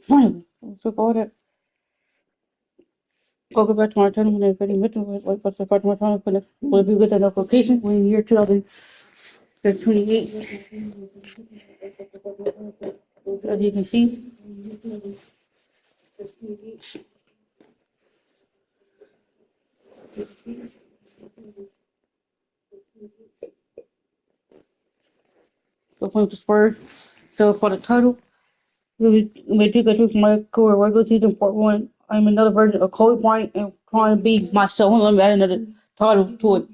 Finally, I took all that. I'll go back to my channel when I'm ready. Like, what's the first my channel? Well, if you get that notification when year 2028, as you can see, the point the Spurs. So for the title, we do go through my career regular season part one. I'm another version of Kobe Bryant and trying to be myself. And let me add another title to it.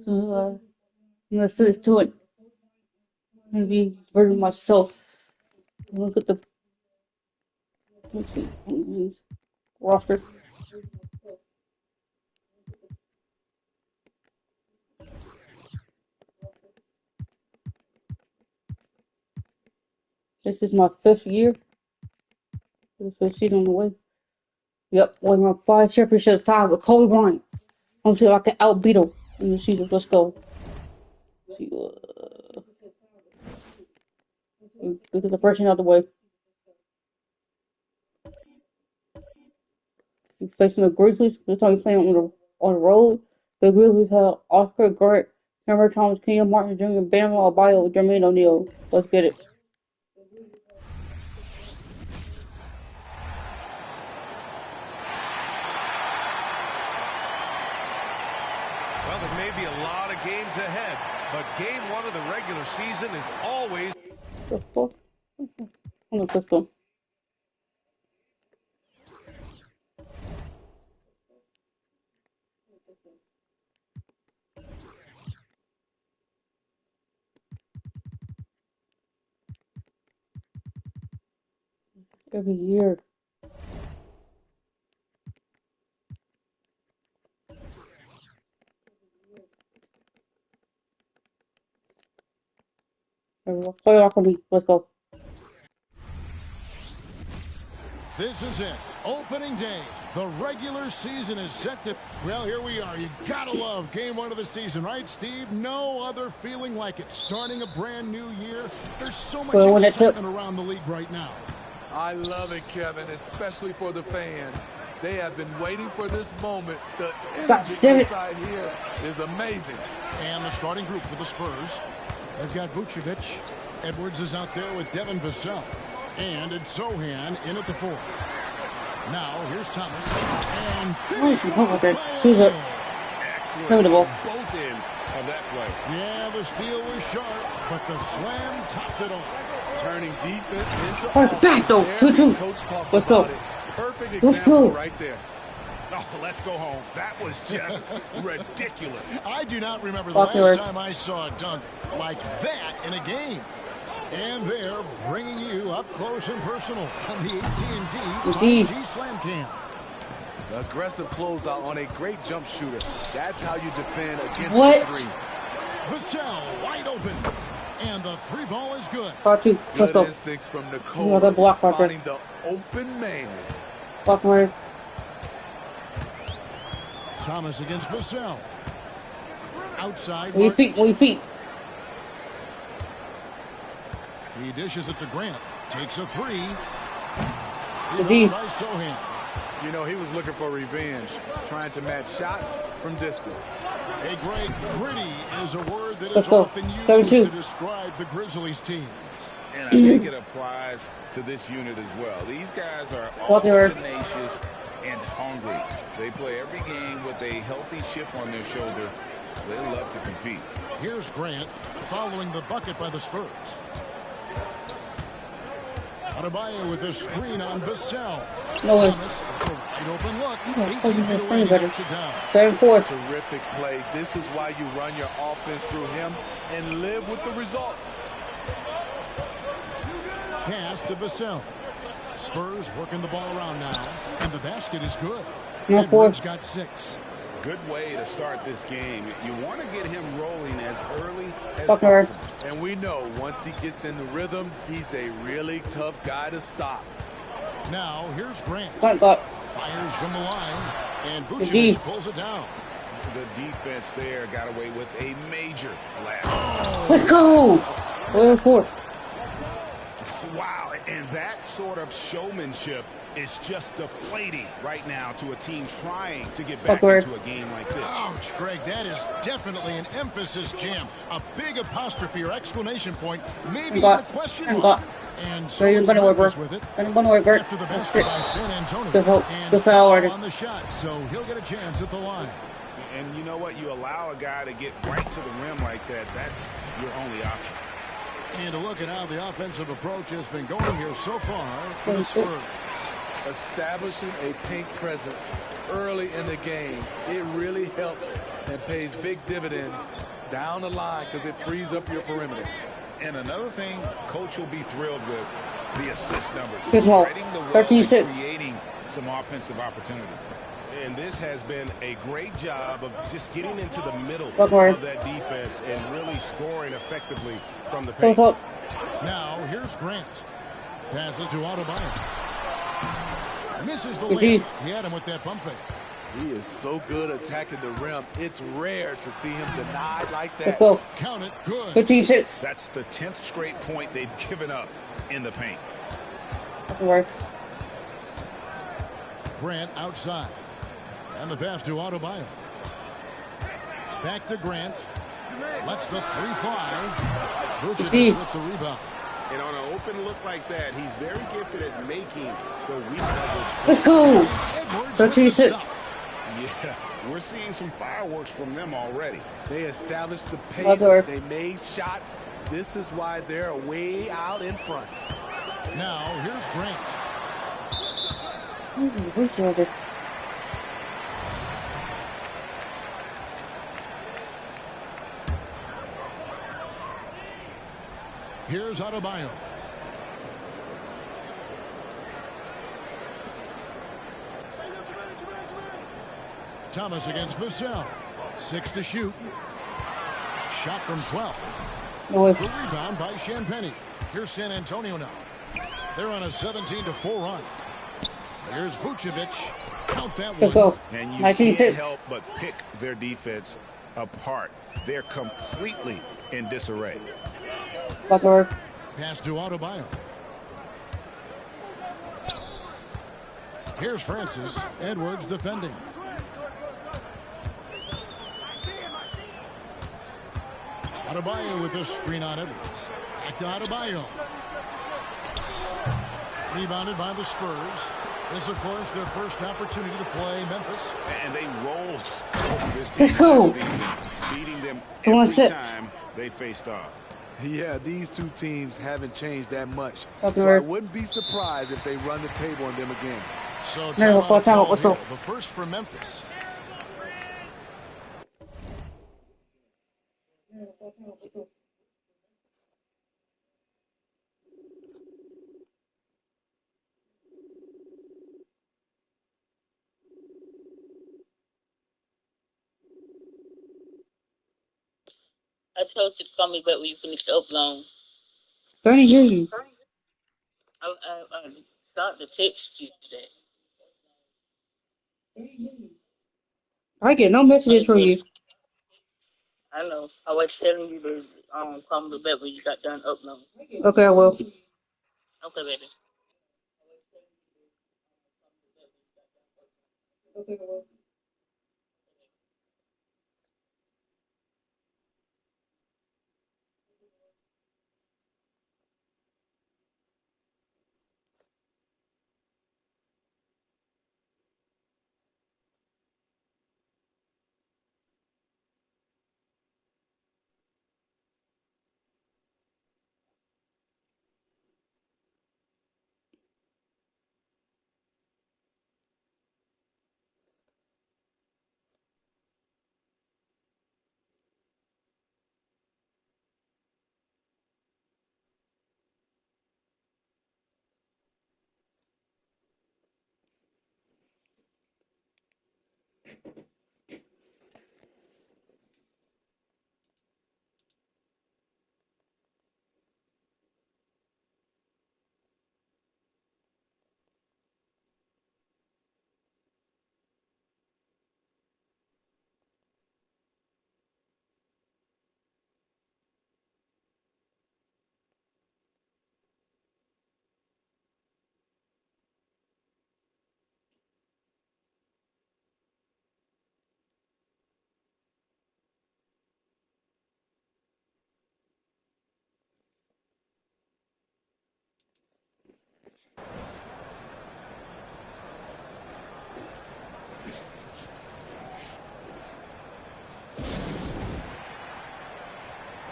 So, assist to it and be version of myself. Look at the let's see, roster. This is my fifth year. The fifth season on the way. Yep, won my 5 championship tie with Kobe Bryant. I'm sure I can outbeat him in the season. Let's go. See, get the first thing out of the way. He's facing the Grizzlies. This time he's playing on the road. The Grizzlies have Oscar Grant, Cameron Thomas, Kenyon Martin Jr., Bam Adebayo, Jermaine O'Neal. Let's get it. Well, there may be a lot of games ahead, but game one of the regular season is always... The fuck? Look at this one. Every year. Play it off of me. Let's go. This is it. Opening day. The regular season is set to... Well, here we are. You gotta love game one of the season, right, Steve? No other feeling like it. Starting a brand new year. There's so much excitement around the league right now. I love it, Kevin, especially for the fans. They have been waiting for this moment. The energy inside here is amazing. And the starting group for the Spurs. They've got Vucevic. Edwards is out there with Devin Vassell. And it's Sohan in at the 4. Now, here's Thomas. And Choose it. Excellent on both ends of that play. Yeah, the steal was sharp, but the slam topped it off. Turning defense into back though. 2-2. Let's go. Perfect Let's go. Right there. Oh, let's go home. That was just ridiculous. I do not remember the last time I saw a dunk like that in a game. And they're bringing you up close and personal on the AT&T 5G Slam Cam. Aggressive closeout on a great jump shooter. That's how you defend against the three. Vassell wide open. And the 3 ball is good. Part 2. Let's go. Instincts from Nicole. Finding the open man. Block right. Thomas against Vassell. Outside. 3 feet. 3 feet. He dishes it to Grant. Takes a 3. By Sohan. You know, he was looking for revenge, trying to match shots from distance. A great gritty is a word that is often used to describe the Grizzlies team. And I think it applies to this unit as well. These guys are all tenacious and hungry. They play every game with a healthy chip on their shoulder. They love to compete. Here's Grant following the bucket by the Spurs. Adebayo with a screen on Vassell. No way. Thomas, it's a wide open look. 18 feet away, knocks it down. 7-4. Terrific play. This is why you run your offense through him and live with the results. Pass to Vassell. Spurs working the ball around now, and the basket is good. No, Edwards got 6. Good way to start this game. You want to get him rolling as early as possible. And we know once he gets in the rhythm, he's a really tough guy to stop. Now, here's Grant. Fires from the line, and Vucevic pulls it down. The defense there got away with a major blast. Let's go! 4-4. Wow, and that sort of showmanship is just deflating right now to a team trying to get back into a game like this. Ouch, Greg, that is definitely an emphasis jam. A big apostrophe or exclamation point, maybe even a question mark. And so it's Memphis with it. After the basket by San Antonio. And foul on the shot, so he'll get a chance at the line. And you know what? You allow a guy to get right to the rim like that, that's your only option. And a look at how the offensive approach has been going here so far for the Spurs. Establishing a paint presence early in the game, it really helps and pays big dividends down the line because it frees up your perimeter. And another thing, coach will be thrilled with the assist numbers. Good ball. 13-6. Creating some offensive opportunities. And this has been a great job of just getting into the middle of that defense and really scoring effectively from the paint. Now, here's Grant. Passes to Adebayo. Misses the layup. He had him with that pump fake. He is so good attacking the rim. It's rare to see him denied like that. Let's go. Count it. Good. 15-6. That's the 10th straight point they've given up in the paint. Grant outside. And the pass to Adebayo. Back to Grant. Lets the three fly. Vucevic with the rebound. And on an open look like that, he's very gifted at making the weak leverage. Let's go. 13-6. Yeah, we're seeing some fireworks from them already. They established the pace. They made shots. This is why they're way out in front. Now, here's Grant. Here's Adebayo. Thomas against Vassell. 6 to shoot. Shot from 12. The rebound by Champagnie. Here's San Antonio now. They're on a 17-4 run. Here's Vucevic. Count that one. And you can't help but pick their defense apart. They're completely in disarray. Pass to Adebayo. Here's Francis. Edwards defending. Adebayo with a screen on Edwards. Back to Adebayo. Rebounded by the Spurs. This, of course, their first opportunity to play Memphis. And they rolled over this team last season, beating them every time they faced off. Yeah, these two teams haven't changed that much. So I wouldn't be surprised if they run the table on them again. So the first for Memphis. I told you to call me back when you finish the upload. I didn't hear you. I started to text you that. I get no messages from you. I know. I was telling you to call me back when you got done uploading. Okay, I will. Okay, baby. Okay, I will.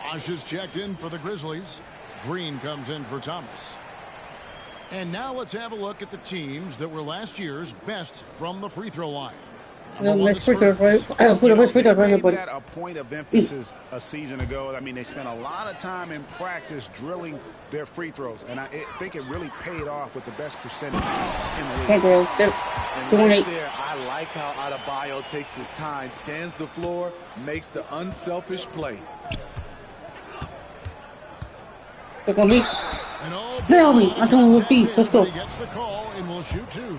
Bosch is checked in for the Grizzlies. Green comes in for Thomas. And now let's have a look at the teams that were last year's best from the free throw line. Let's free throw, right? Put a free throw right here, buddy. That a point of emphasis a season ago. I mean, they spent a lot of time in practice drilling their free throws, and I think it really paid off with the best percentage in the league. Okay, girl. And right there, I like how Adebayo takes his time, scans the floor, makes the unselfish play. They're gonna be. Sell me. I'm doing a little beast. Let's go. He gets the call and will shoot two.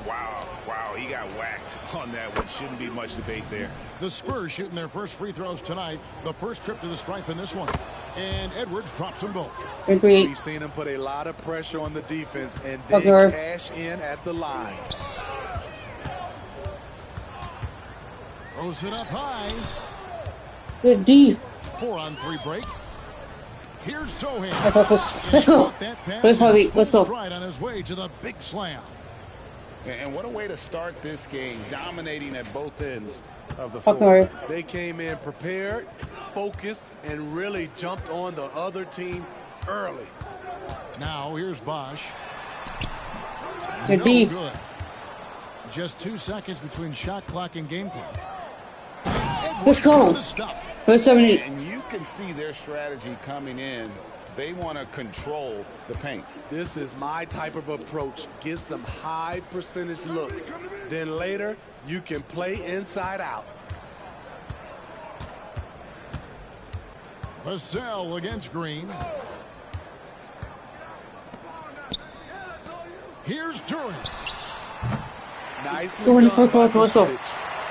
Wow, he got whacked on that one. Shouldn't be much debate there. The Spurs shooting their first free throws tonight. The first trip to the stripe in this one. And Edwards drops them both. Agreed. We've seen him put a lot of pressure on the defense and then cash in at the line. Throws it up high. Good D. 4-on-3 break. Here's Sohan. Let's go. Let's go. Stride on his way to the big slam. And what a way to start this game, dominating at both ends of the floor. Okay. They came in prepared, focused, and really jumped on the other team early. Now here's Bosch. Good D. Good. Just 2 seconds between shot clock and game clock. Let's go. First 78. And you can see their strategy coming in. They want to control the paint. This is my type of approach. Get some high percentage looks. Then later, you can play inside out. Vassell against Green. Here's Durant. Nicely Going done for by let's go. Vucevic.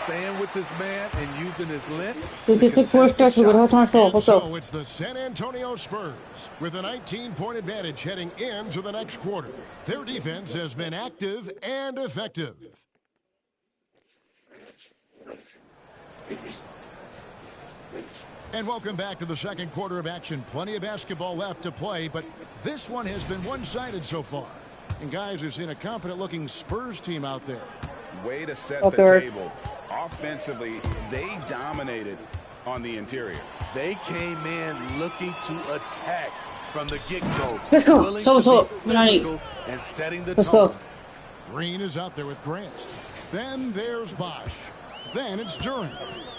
Staying with this man and using his length. This is 6 4 stretch with whole time stall. Let's So go. it's the San Antonio Spurs with a 19-point advantage heading into the next quarter. Their defense has been active and effective. And welcome back to the second quarter of action. Plenty of basketball left to play, but this one has been one-sided so far. And guys, we've seen a confident-looking Spurs team out there. Way to set the table. Offensively, they dominated on the interior. They came in looking to attack from the get-go. Let's go. So. And setting the Let's tone. go. Green is out there with Grant. Then there's Bosch. Then it's Durant.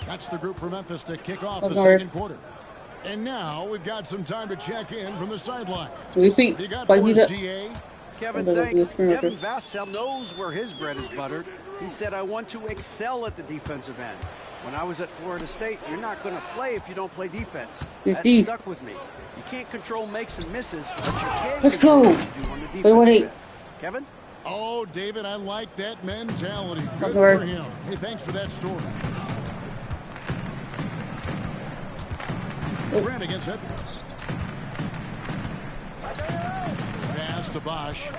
That's the group for Memphis to kick off the second quarter. And now we've got some time to check in from the sideline. Repeat. You got Force DA. Kevin, thanks. Devin Vassell knows where his bread is buttered. He said, I want to excel at the defensive end. When I was at Florida State, you're not going to play if you don't play defense. That stuck with me. You can't control makes and misses, but you can control what you do on the defensive end. Kevin? Oh, David, I like that mentality. Good for him. Hey, thanks for that story. Grant against Edwards. Pass to Bosch.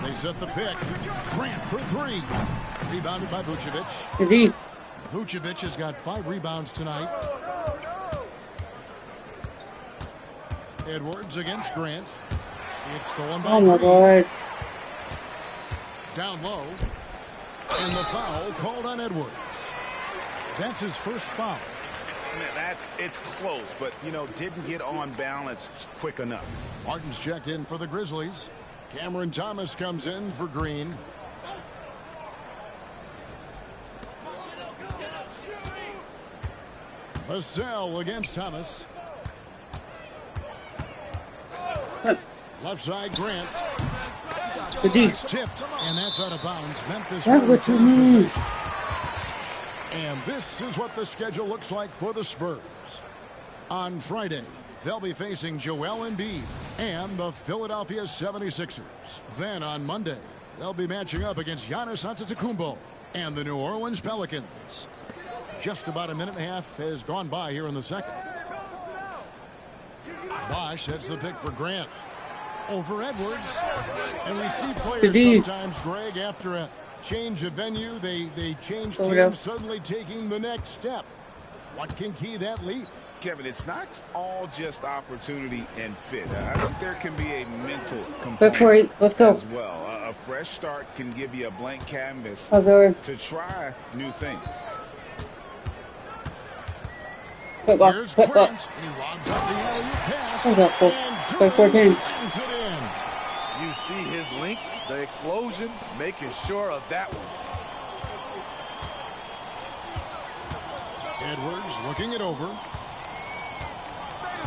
They set the pick. Grant for three. Rebounded by Vucevic. Vucevic has got 5 rebounds tonight. Edwards against Grant. It's stolen by my God. Down low. And the foul called on Edwards. That's his first foul. It's close, but, didn't get on balance quick enough. Martin's checked in for the Grizzlies. Cameron Thomas comes in for Green. Vassell against Thomas. Left side, Grant. It's tipped, and that's out of bounds. Memphis. And this is what the schedule looks like for the Spurs. On Friday, they'll be facing Joel Embiid and the Philadelphia 76ers. Then on Monday, they'll be matching up against Giannis Antetokounmpo and the New Orleans Pelicans. Just about a minute and a half has gone by here in the second. Bosch sets the pick for Grant. Over Edwards. And we see players sometimes, Greg, after a change of venue, they change teams, suddenly taking the next step. What can key that leap? Kevin, it's not all just opportunity and fit. I think there can be a mental component Let's go. as well. A fresh start can give you a blank canvas to try new things. Here's Grant. He lobs up the alley-oop pass. And Durham slams it in. You see his link, the explosion, making sure of that one. Edwards looking it over.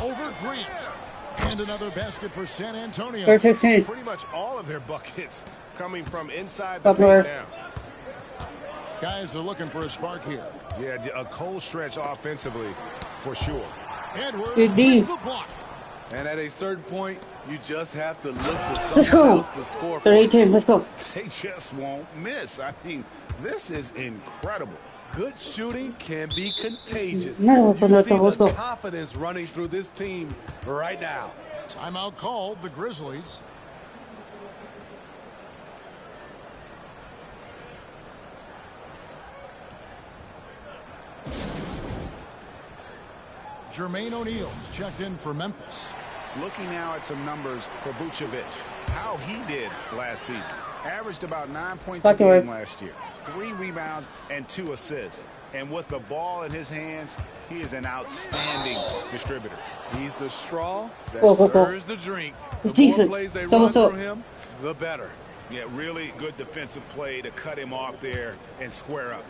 Over Grant. And another basket for San Antonio. Pretty much all of their buckets coming from inside the paint now. Guys are looking for a spark here. Yeah, a cold stretch offensively for sure. Edwards with the block. And at a certain point, you just have to look to someone else to score for. 18, let's go. They just won't miss. I mean, this is incredible. Good shooting can be contagious. No, you see the confidence running through this team right now. Timeout called, the Grizzlies. Jermaine O'Neal's checked in for Memphis. Looking now at some numbers for Vucevic. How he did last season. Averaged about 9 points a game last year. 3 rebounds and 2 assists. And with the ball in his hands, he is an outstanding distributor. He's the straw that stirs the drink. The more plays they run through him, the better. Yeah, really good defensive play to cut him off there and square up.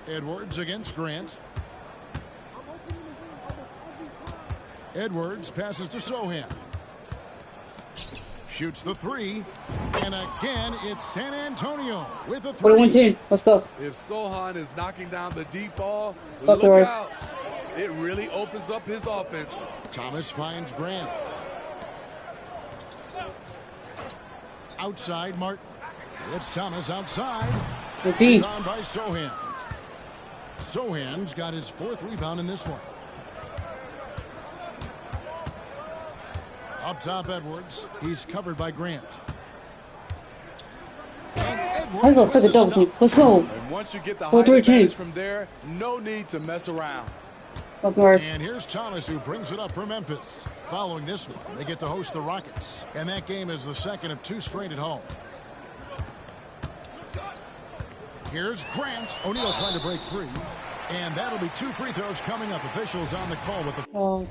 Edwards against Grant. Edwards passes to Sohan. Shoots the 3. And again, it's San Antonio with a 3. 41-10. Let's go. If Sohan is knocking down the deep ball, look out. It really opens up his offense. Thomas finds Grant. Outside, Martin. It's Thomas outside. On by Sohan. Sohan's got his 4th rebound in this one. Up top, Edwards. He's covered by Grant. Let's go for the double team. Let's go. And once you get the high advantage from there, no need to mess around. And here's Thomas, who brings it up for Memphis. Following this one, they get to host the Rockets. And that game is the second of 2 straight at home. Here's Grant. O'Neal trying to break free. And that'll be 2 free throws coming up. Officials on the call with the... foul.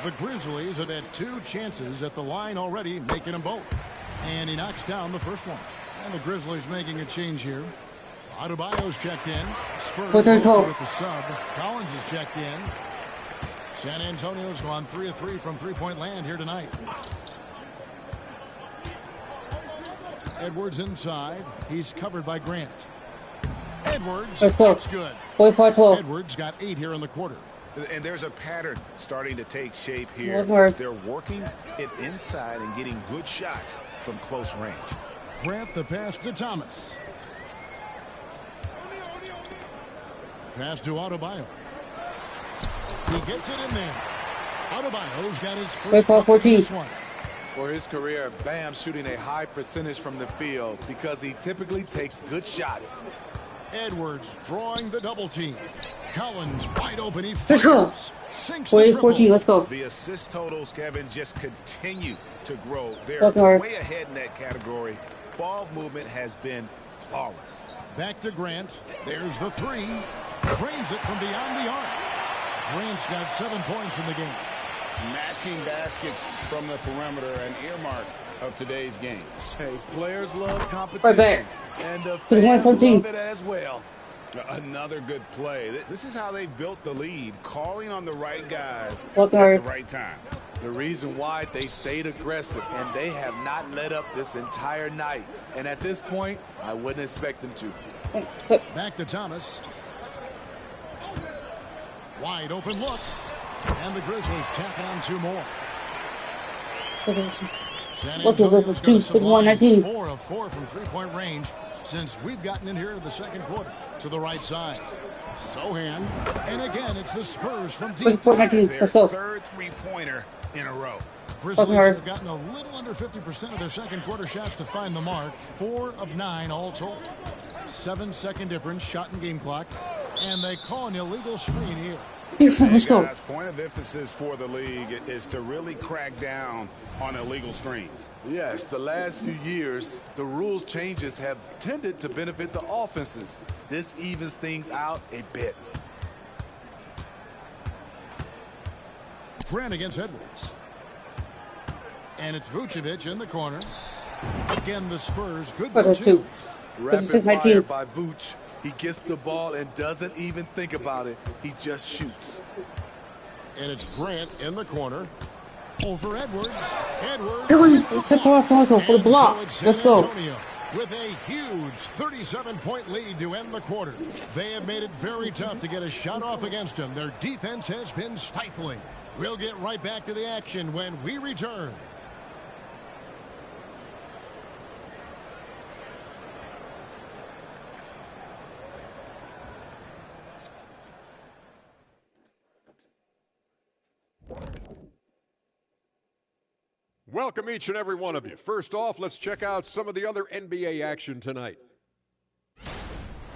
The Grizzlies have had 2 chances at the line already, making them both. And he knocks down the first one. And the Grizzlies making a change here. Adebayo's checked in. Spurs also with the sub. Collins is checked in. San Antonio's gone 3 of 3 from three-point land here tonight. Edwards inside. He's covered by Grant. Edwards. That's good. 45-12. Edwards got 8 here in the quarter. And there's a pattern starting to take shape here. They're working it inside and getting good shots from close range. Grant the pass to Thomas. Pass to Adebayo. He gets it in there. Adebayo's got his first bucket in this one. For his career, Bam shooting a high percentage from the field because he typically takes good shots. Edwards drawing the double team. Collins wide open. He fires. Let's go. 40-14. Let's go. The assist totals, Kevin, just continue to grow. They're way ahead in that category. Ball movement has been flawless. Back to Grant. There's the 3. Drains it from beyond the arc. Grant's got 7 points in the game. Matching baskets from the perimeter, an earmark of today's game. Hey, players love competition. Right back. And the fans love it as well. Another good play. This is how they built the lead, calling on the right guys at the right time. The reason why they stayed aggressive, and they have not let up this entire night. And at this point, I wouldn't expect them to. Back to Thomas. Wide open look. And the Grizzlies tack on 2 more. San Antonio's got a sublime 4 of 4 from three-point range since we've gotten in here to the second quarter. To the right side. Sohan. And again, it's the Spurs from deep. 24-19. Their Let's go. third three-pointer in a row. Grizzlies have gotten a little under 50% of their second quarter shots to find the mark. 4 of 9 all told. 7-second difference, shot and game clock. And they call an illegal screen here. Let's go. Guys, point of emphasis for the league is to really crack down on illegal screens. Yes, the last few years, the rules changes have tended to benefit the offenses. This evens things out a bit. Grant against Edwards. And it's Vucevic in the corner. Again, the Spurs. Good for 2. Rapid fire by Vuce. He gets the ball and doesn't even think about it. He just shoots. And it's Grant in the corner. Over Edwards. Edwards. It's the for the block. Let's go. With a huge 37-point lead to end the quarter. They have made it very tough to get a shot off against them. Their defense has been stifling. We'll get right back to the action when we return. Welcome each and every one of you. First off, let's check out some of the other NBA action tonight.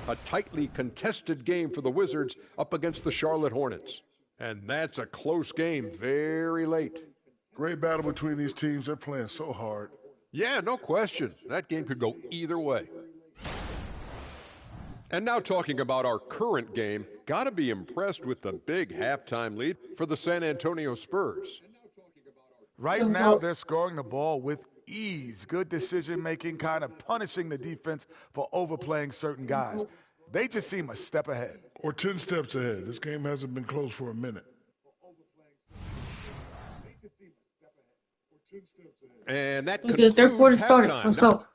A tightly contested game for the Wizards up against the Charlotte Hornets. And that's a close game, very late. Great battle between these teams. They're playing so hard. Yeah, no question. That game could go either way. And now talking about our current game, gotta be impressed with the big halftime lead for the San Antonio Spurs. Right now, they're scoring the ball with ease. Good decision-making, kind of punishing the defense for overplaying certain guys. They just seem a step ahead. Or 10 steps ahead. This game hasn't been close for a minute. And that concludes halftime. Let's go.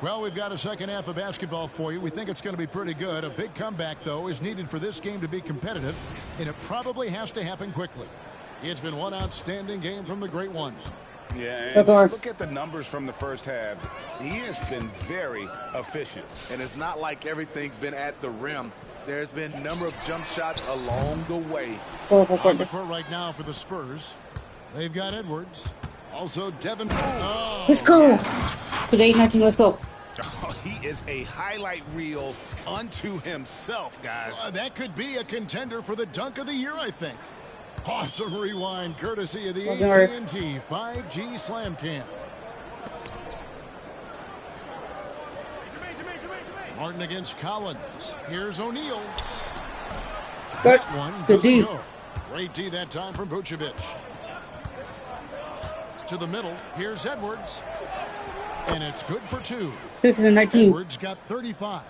Well, we've got a second half of basketball for you. We think it's going to be pretty good. A big comeback, though, is needed for this game to be competitive, and it probably has to happen quickly. It's been one outstanding game from the Great One. Yeah, and just look at the numbers from the first half. He has been very efficient. And it's not like everything's been at the rim. There's been a number of jump shots along the way. On the court right now for the Spurs. They've got Edwards. Also Devin. Oh, let's go. With 8-19, let's go. Oh, he is a highlight reel unto himself, guys. That could be a contender for the dunk of the year, I think. Awesome rewind, courtesy of the AT&T 5G Slam Cam. Martin against Collins. Here's O'Neal. That one doesn't go. Great D that time from Vucevic. To the middle. Here's Edwards. And it's good for 2. 15-19. Edwards got 35.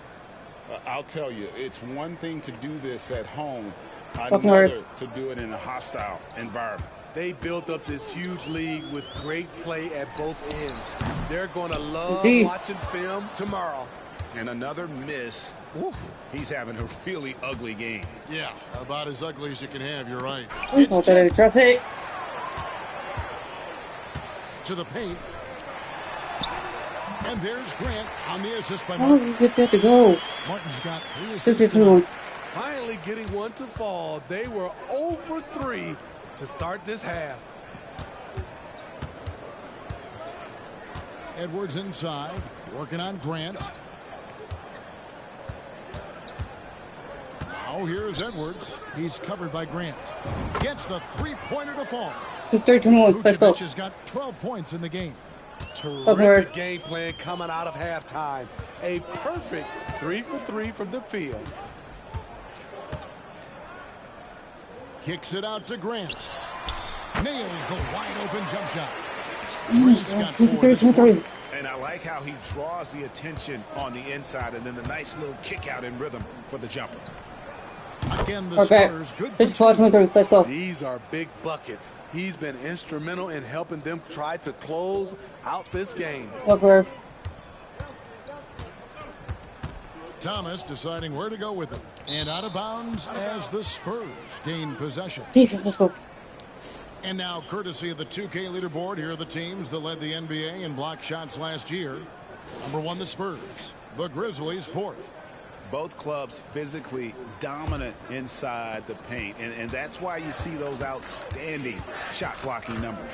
I'll tell you, it's one thing to do this at home, another to do it in a hostile environment. They built up this huge league with great play at both ends. They're going to love watching film tomorrow. And another miss. Oof, he's having a really ugly game. Yeah, about as ugly as you can have, you're right. To the paint. And there's Grant on the assist by Martin. How did you get that to go? Martin's got 3 assists. Finally getting one to fall. They were 0 for 3 to start this half. Edwards inside, working on Grant. Now here's Edwards. He's covered by Grant. Gets the three-pointer to fall. 13-1. Let's go. Vucevic has got 12 points in the game. Terrific game plan coming out of halftime. A perfect 3 for 3 from the field. Kicks it out to Grant. Nails the wide-open jump shot. Grant's got 4. And I like how he draws the attention on the inside and then the nice little kick out in rhythm for the jumper. Again, the Spurs, good for 12-23. Let's go. These are big buckets. He's been instrumental in helping them try to close out this game. Over. Thomas deciding where to go with it. And out of bounds as the Spurs gain possession. Decent. Let's go. And now, courtesy of the 2K leaderboard, here are the teams that led the NBA in block shots last year. Number 1, the Spurs. The Grizzlies, 4th. Both clubs physically dominant inside the paint, and that's why you see those outstanding shot blocking numbers.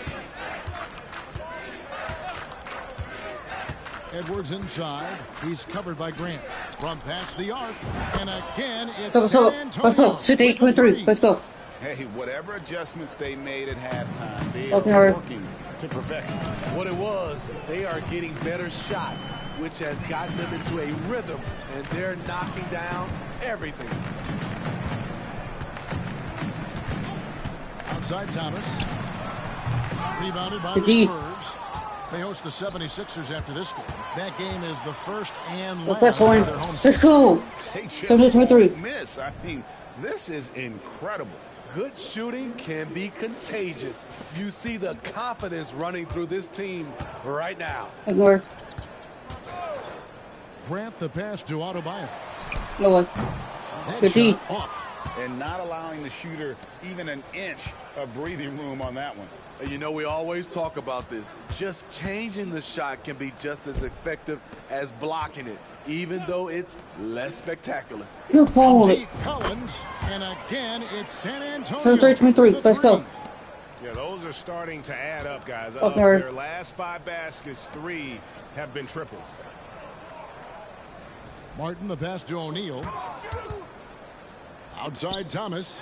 Edwards inside. He's covered by Grant. From past the arc. And again, it's San Antonio. Let's go. 58-23. Let's go. Hey, whatever adjustments they made at halftime, they are working to perfection. What it was, they are getting better shots, which has gotten them into a rhythm, and they're knocking down everything. Outside Thomas. Rebounded by the Spurs. They host the 76ers after this game. That game is the first and last of their home series. Let's go. 73. Miss. I mean, this is incredible. Good shooting can be contagious. You see the confidence running through this team right now. Ignore. Grant the pass to Adebayo. No one. Good D. Off. And not allowing the shooter even an inch of breathing room on that one. You know, we always talk about this. Just changing the shot can be just as effective as blocking it, even though it's less spectacular. Good ball. Collins, and again, it's San Antonio. 73-23. Let's go. Yeah, those are starting to add up, guys. Their last 5 baskets, 3 have been triples. Martin, the pass to O'Neal. Outside Thomas.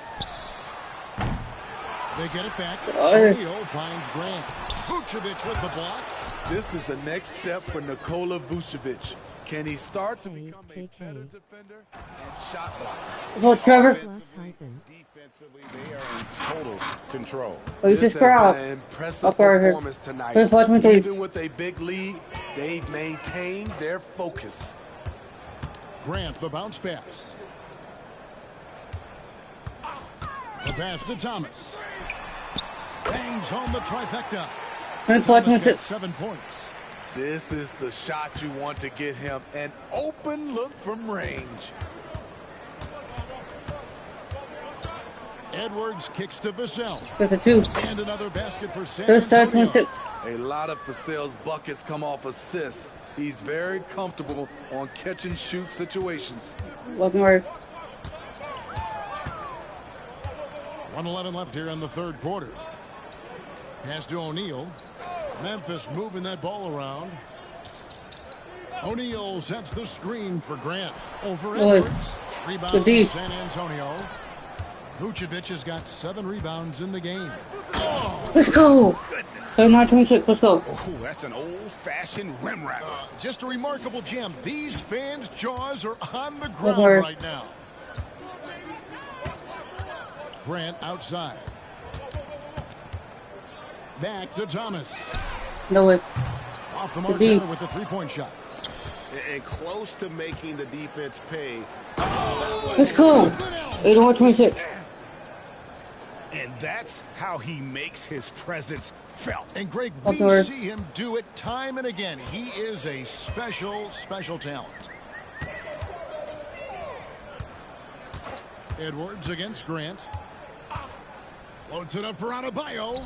They get it back. O'Neal finds Grant. Vucevic with the block. This is the next step for Nikola Vucevic. Can he start to become a better defender and shot blocker? Well, Trevor. Defensively, they are in total control. Oh, you just out. An impressive performance tonight. Even with a big lead, they've maintained their focus. Grant, the bounce pass. The pass to Thomas. Bangs home the trifecta. Thomas gets 7 points. This is the shot you want to get him. An open look from range. Edwards kicks to Vassell. There's a 2. And another basket for San Antonio. 6. A lot of Vassell's buckets come off assists. He's very comfortable on catch and shoot situations. Welcome, Mark. 1:11 left here in the third quarter. Pass to O'Neal. Memphis moving that ball around. O'Neal sets the screen for Grant. Over Edwards. Rebound San Antonio. Vucevic has got 7 rebounds in the game. Oh, let's go. 39-26. Let's go. Oh, that's an old-fashioned rim wrap. Just a remarkable gem. These fans' jaws are on the ground right now. Grant outside. Back to Thomas. No way. Off the mark there with the 3-point shot. And close to making the defense pay. Let's go. 81-26. And that's how he makes his presence felt. And Greg, we see him do it time and again. He is a special, special talent. Edwards against Grant. Floats it up for Adebayo.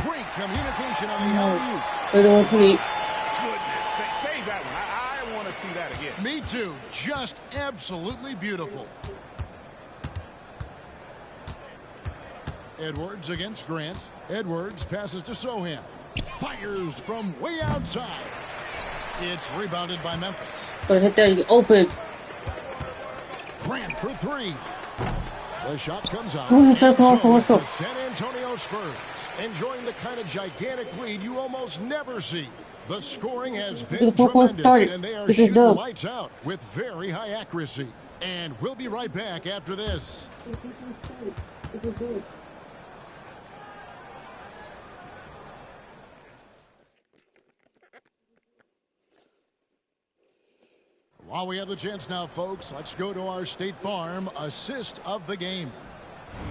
Great communication on the alley-oop. 81-28. Goodness, save that one. I want to see that again. Me too. Just absolutely beautiful. Edwards against Grant. Edwards passes to Sohan. Fires from way outside. It's rebounded by Memphis. But hit that open. Grant for 3. The shot comes out. So San Antonio Spurs enjoying the kind of gigantic lead you almost never see. The scoring has been tremendous, and they are shooting lights out with very high accuracy. And we'll be right back after this. While we have the chance now, folks, let's go to our State Farm assist of the game.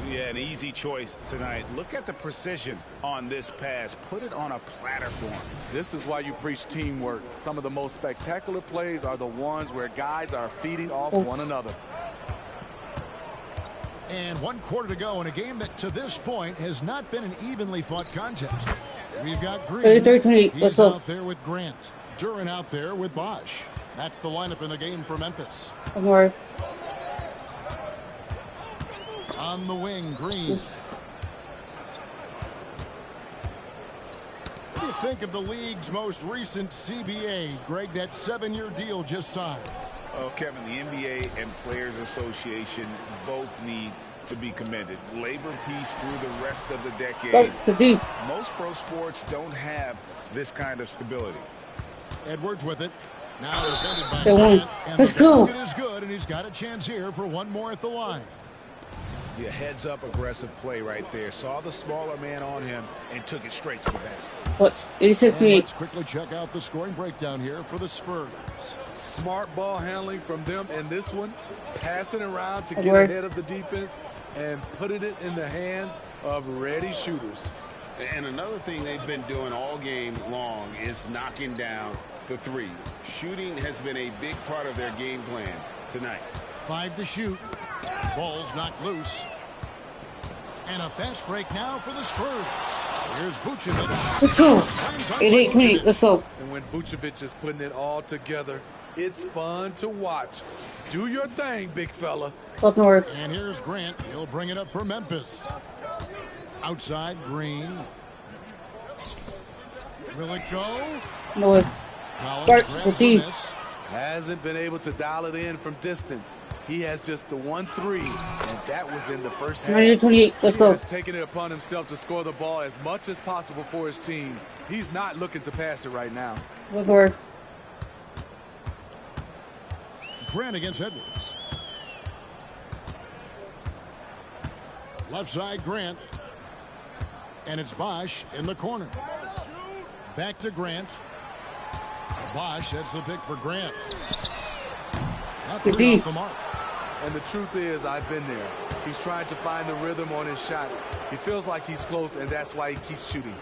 Yeah, an easy choice tonight. Look at the precision on this pass. Put it on a platter for him. This is why you preach teamwork. Some of the most spectacular plays are the ones where guys are feeding off one another. And 1 quarter to go in a game that to this point has not been an evenly fought contest. We've got Green. He's out there with Grant. Duran out there with Bosch. That's the lineup in the game for Memphis. On the wing, Green. What do you think of the league's most recent CBA? Greg, that 7-year deal just signed. Oh, Kevin, the NBA and Players Association both need to be commended. Labor peace through the rest of the decade. Most pro sports don't have this kind of stability. Edwards with it. Now defended by Grant. And the basket is good, and he's got a chance here for one more at the line. Yeah, heads-up aggressive play right there. Saw the smaller man on him and took it straight to the basket. Let's quickly check out the scoring breakdown here for the Spurs. Smart ball handling from them in this one. Passing around to get ahead of the defense and putting it in the hands of ready shooters. And another thing they've been doing all game long is knocking down the three. Shooting has been a big part of their game plan tonight. 5 to shoot. Ball's knocked loose. And a fast break now for the Spurs. Here's Vucevic. Let's go. 8-8, let's go. And when Vucevic is putting it all together, it's fun to watch. Do your thing, big fella. Up north. And here's Grant. He'll bring it up for Memphis. Outside, Green. Will it go? No. Hasn't been able to dial it in from distance. He has just the 1-3, and that was in the first half. 28, let's go. He has taken it upon himself to score the ball as much as possible for his team. He's not looking to pass it right now. Look. Grant against Edwards. Left side, Grant. And it's Bosch in the corner. Back to Grant. Bosch, that's the pick for Grant. Not three off the mark. And the truth is, I've been there. He's trying to find the rhythm on his shot. He feels like he's close, and that's why he keeps shooting.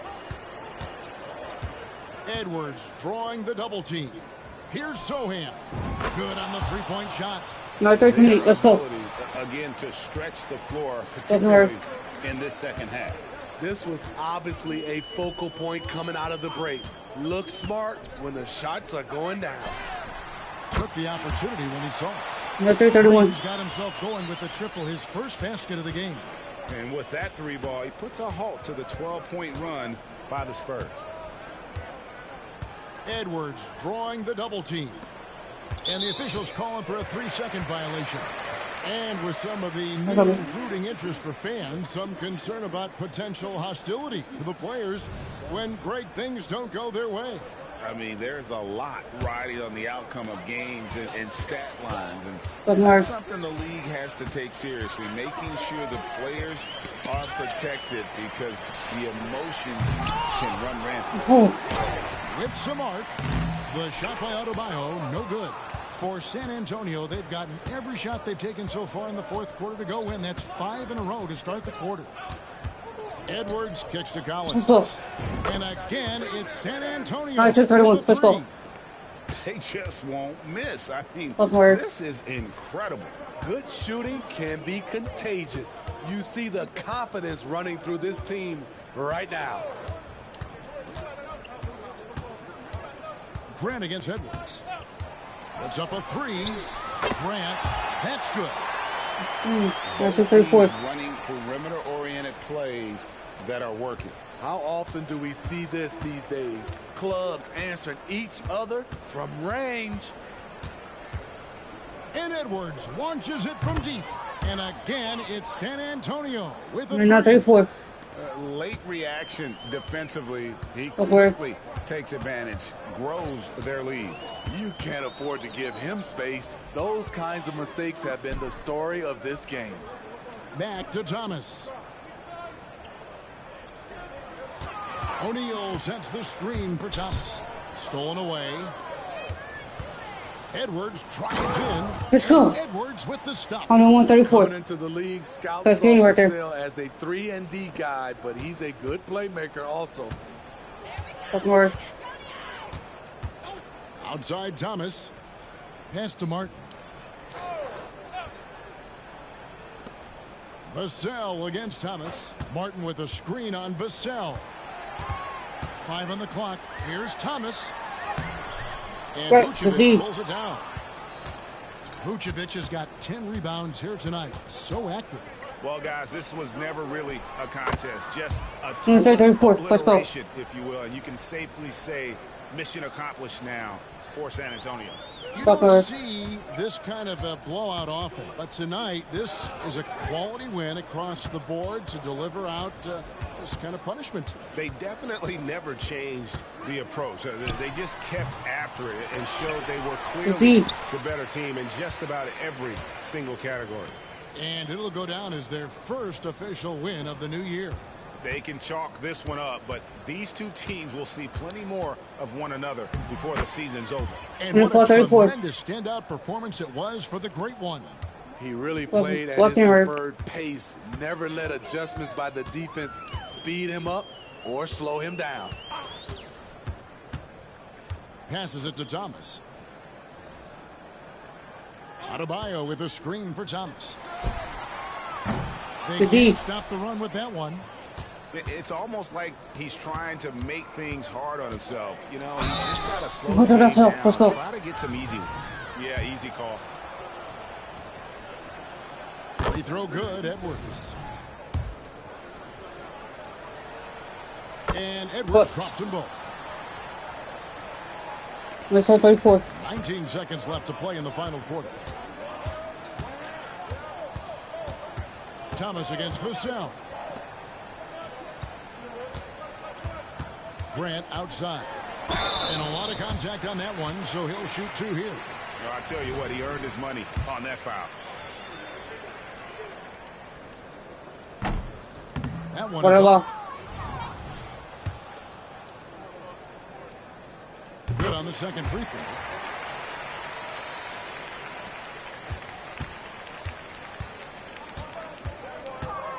Edwards drawing the double team. Here's Sohan. Good on the three-point shot. 38, let's go. Again, to stretch the floor, particularly in this second half. This was obviously a focal point coming out of the break. Look smart when the shots are going down. Took the opportunity when he saw it. 31. He's got himself going with the triple, his first basket of the game. And with that 3-ball, he puts a halt to the 12-point run by the Spurs. Edwards drawing the double team. And the officials calling for a 3-second violation. And with some of the new rooting interest for fans, some concern about potential hostility for the players when great things don't go their way. I mean, there's a lot riding on the outcome of games and stat lines. And that's something the league has to take seriously, making sure the players are protected because the emotion can run rampant. With some arc, the shot by Adebayo, no good. For San Antonio, they've gotten every shot they've taken so far in the fourth quarter to go win. That's 5 in a row to start the quarter. Edwards kicks to Collins. And again, it's San Antonio. 31, let's go. They just won't miss. I mean, this is incredible. Good shooting can be contagious. You see the confidence running through this team right now. Grant against Edwards. Puts up a 3. Grant, that's good. That's a 34. Running perimeter-oriented plays that are working. How often do we see this these days? Clubs answering each other from range. And Edwards launches it from deep. And again, it's San Antonio with a 34. Late reaction defensively. He quickly takes advantage, grows their lead. You can't afford to give him space. Those kinds of mistakes have been the story of this game. Back to Thomas. O'Neal sets the screen for Thomas. Stolen away. Edwards drives in. Let's go. Edwards with the stop. I'm on 134. Coming into the league, scouts That's saw him right there. as a 3-and-D guy, but he's a good playmaker also. Up north. Outside Thomas. Pass to Martin. Vassell against Thomas. Martin with a screen on Vassell. 5 on the clock. Here's Thomas. And Vucevic pulls it down. Vucevic has got 10 rebounds here tonight. So active. Well, guys, this was never really a contest. Just a total obliteration, if you will. And you can safely say mission accomplished now for San Antonio. You don't see this kind of a blowout often, but tonight this is a quality win across the board to deliver out this kind of punishment. They definitely never changed the approach. They just kept after it and showed they were clearly the better team in just about every single category. And it'll go down as their first official win of the new year. They can chalk this one up, but these two teams will see plenty more of one another before the season's over. And what a tremendous standout performance it was for the Great One. He really played at his preferred pace. Never let adjustments by the defense speed him up or slow him down. Passes it to Thomas. Adebayo with a screen for Thomas. They can't stop the run with that one. It's almost like he's trying to make things hard on himself. You know, he's just got to slow the game down. Try to get some easy ones. Yeah, easy call. Free throw good, Edwards. And Edwards drops them both. 19 seconds left to play in the final quarter. Thomas against Vassell. Grant outside. And a lot of contact on that one, so he'll shoot 2 here. Well, I tell you what, he earned his money on that foul. That one is off. Good on the second free throw.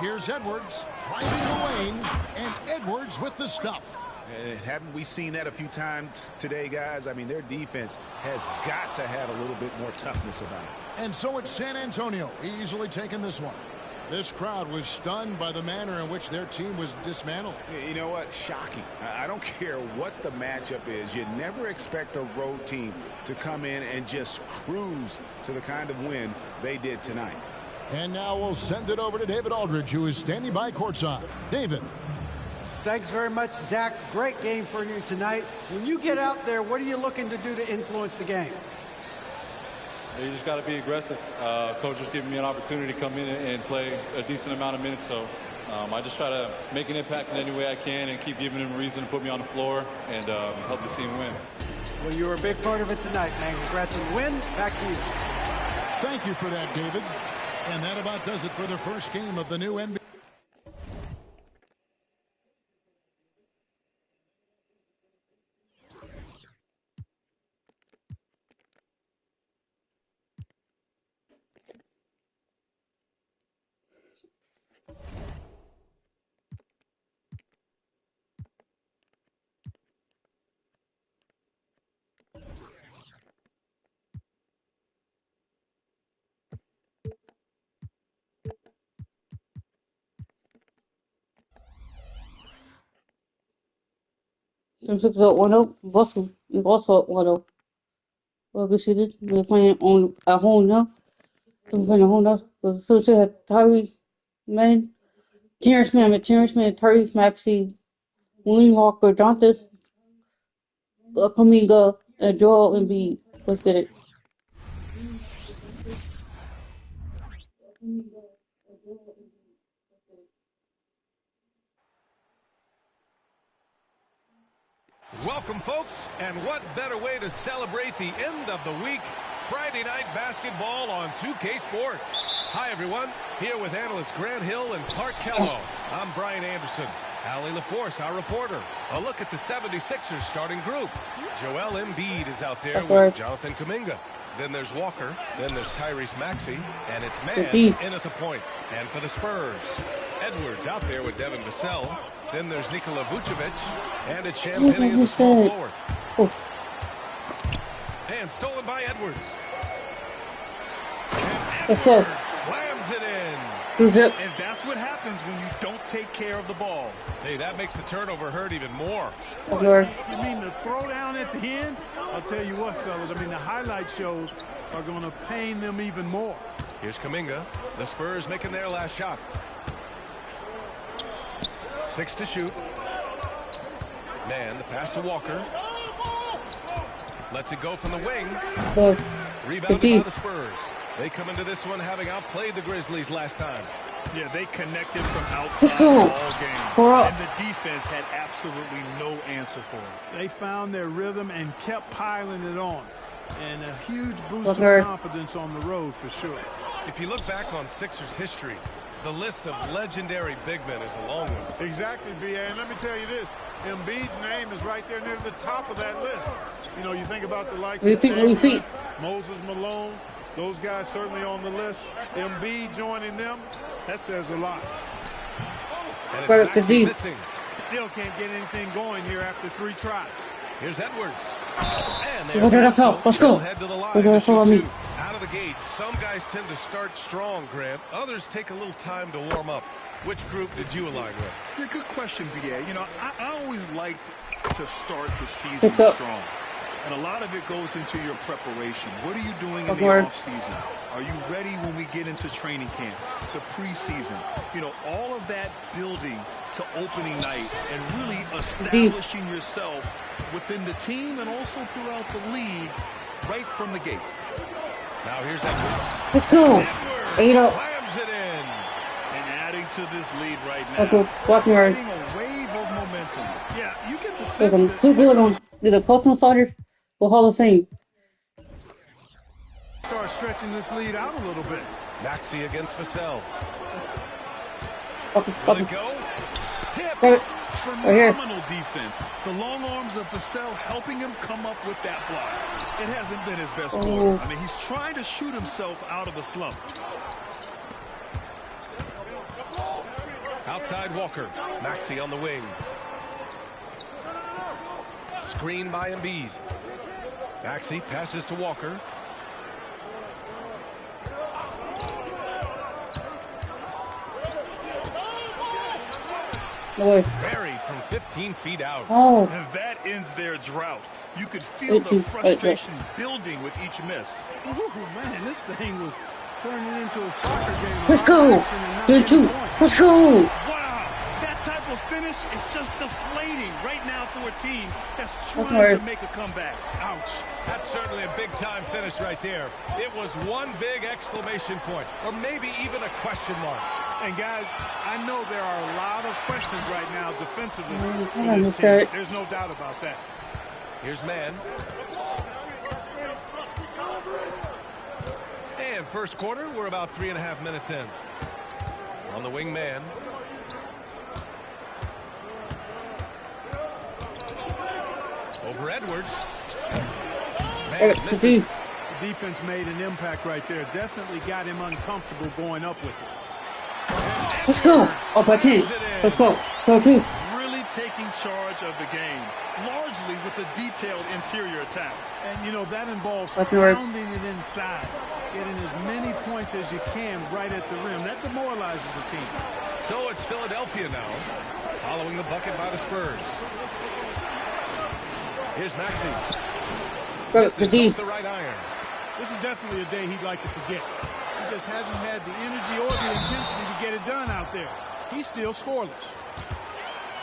Here's Edwards driving the lane, and Edwards with the stuff. Haven't we seen that a few times today, guys? I mean, their defense has got to have a little bit more toughness about it. And so it's San Antonio easily taking this one. This crowd was stunned by the manner in which their team was dismantled. You know what? Shocking. I don't care what the matchup is. You never expect a road team to come in and just cruise to the kind of win they did tonight. And now we'll send it over to David Aldridge, who is standing by courtside. David. Thanks very much, Zach. Great game for you tonight. When you get out there, what are you looking to do to influence the game? You just got to be aggressive. Coach is giving me an opportunity to come in and play a decent amount of minutes, so I just try to make an impact in any way I can and keep giving him a reason to put me on the floor and help the team win. Well, you were a big part of it tonight, man. Congrats on the win. Back to you. Thank you for that, David. And that about does it for the first game of the new NBA. Them six up 1-0. Boston up 1-0. Well, good shit. We're playing at home now. We're playing at home now. Because so they had Tyree, Manning, Terrence Mann, Tyrese Maxey, William Walker, Dante, Kaminga, and Joel Embiid. Let's get it. Welcome, folks, and what better way to celebrate the end of the week? Friday night basketball on 2K Sports. Hi, everyone. Here with analysts Grant Hill and Clark Kello. I'm Brian Anderson. Allie LaForce, our reporter. A look at the 76ers starting group. Joel Embiid is out there with Jonathan Kuminga. Then there's Walker. Then there's Tyrese Maxey. And it's Mann in at the point. And for the Spurs, Edwards out there with Devin Vassell. Then there's Nikola Vucevic. And it's Champagnie in the small forward. And stolen by Edwards. And Edwards slams it in. And that's what happens when you don't take care of the ball. Hey, that makes the turnover hurt even more. You mean the throwdown at the end? I'll tell you what, fellas. I mean, the highlight shows are going to pain them even more. Here's Kuminga. The Spurs making their last shot. 6 to shoot. Man, the pass to Walker. Lets it go from the wing. Rebounded by the Spurs. They come into this one having outplayed the Grizzlies last time. Yeah, they connected from outside all game. And the defense had absolutely no answer for it. They found their rhythm and kept piling it on. And a huge boost of confidence on the road for sure. If you look back on Sixers history, the list of legendary big men is a long one. Exactly, B.A. And let me tell you this. Embiid's name is right there near the top of that list. You know, you think about the likes of Moses Malone. Those guys certainly on the list. Embiid joining them, that says a lot. And it's Maxey missing. Still can't get anything going here after 3 tries. Here's Edwards. And there's let's go. Head to the line to shoot 2. Out of the gates, some guys tend to start strong, Grant. Others take a little time to warm up. Which group did you align with? Yeah, good question, B.A. You know, I always liked to start the season strong. And a lot of it goes into your preparation. What are you doing in the offseason? Are you ready when we get into training camp, the preseason? You know, all of that building to opening night and really establishing yourself within the team and also throughout the league right from the gates. Now here's Edwards. Let's go. Slams it in. And adding to this lead right now. Creating a wave of momentum. Yeah, you get the sense that... Too good on the personal starters for Hall of Fame. Start stretching this lead out a little bit. Maxey against Vassell. Let it go. Tip. Phenomenal defense. The long arms of Vassell helping him come up with that block. It hasn't been his best quarter. I mean, he's trying to shoot himself out of a slump. Outside Walker. Maxey on the wing. Screen by Embiid. Maxey passes to Walker. Buried from 15 feet out. And that ends their drought. You could feel the frustration building with each miss. Ooh, man, this thing was turning into a soccer game. Let's go. 2-2. Let's go. Wow. That type of finish is just deflating right now for a team that's trying to make a comeback. Ouch. That's certainly a big-time finish right there. It was one big exclamation point, or maybe even a question mark. And, guys, I know there are a lot of questions right now defensively for this team. There's no doubt about that. Here's Mann. And first quarter, we're about 3.5 minutes in. On the wing, Mann. Over Edwards. Man misses. The defense made an impact right there. Definitely got him uncomfortable going up with it. Let's go. By 10. Let's go. Go 2. Really taking charge of the game, largely with a detailed interior attack. And, you know, that involves pounding it inside, getting as many points as you can right at the rim. That demoralizes the team. So it's Philadelphia now, following the bucket by the Spurs. Here's Maxey. This is off the right iron. This is definitely a day he'd like to forget. He just hasn't had the energy or the intensity to get it done out there. He's still scoreless.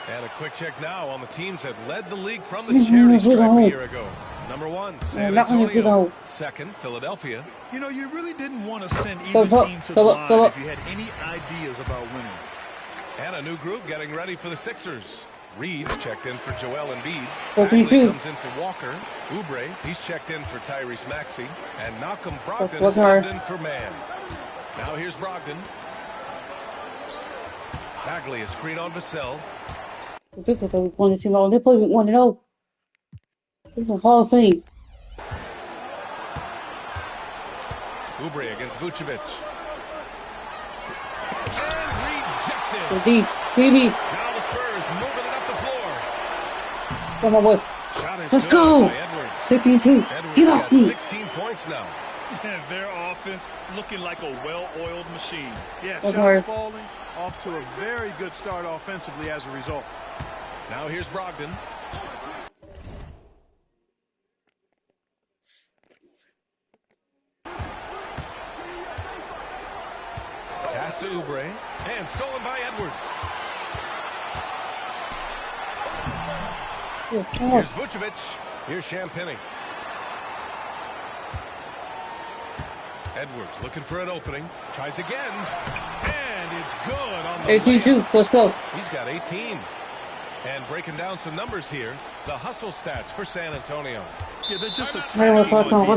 And a quick check now on the teams that led the league from the charity stripe a year ago. Number 1, San Antonio. Second, Philadelphia. You know, you really didn't want to send either team to the line if you had any ideas about winning. And a new group getting ready for the Sixers. Reed's checked in for Joel Embiid. 4-3-2. Comes in for Walker. Oubre, he's checked in for Tyrese Maxey. And Malcolm Brogdon is subbed in for Mann. Now here's Brogdon. Bagley, a screen on Vassell. They play with 1-0. This is a Hall of Fame. Oubre against Vucevic. And rejected. BB. Now the Spurs moving it up the floor. Come on, boy. Let's go. 16-2. Get off me. 16 points now. Their offense looking like a well-oiled machine. Yeah, Okay. shots falling, off to a very good start offensively as a result. Now here's Brogdon. Pass to Oubre, and stolen by Edwards. Here's Vucevic. Here's Champagnie. Edwards looking for an opening. Tries again. And it's good on the 18-2. Let's go. He's got 18. And breaking down some numbers here, the hustle stats for San Antonio. Yeah, they're just Let's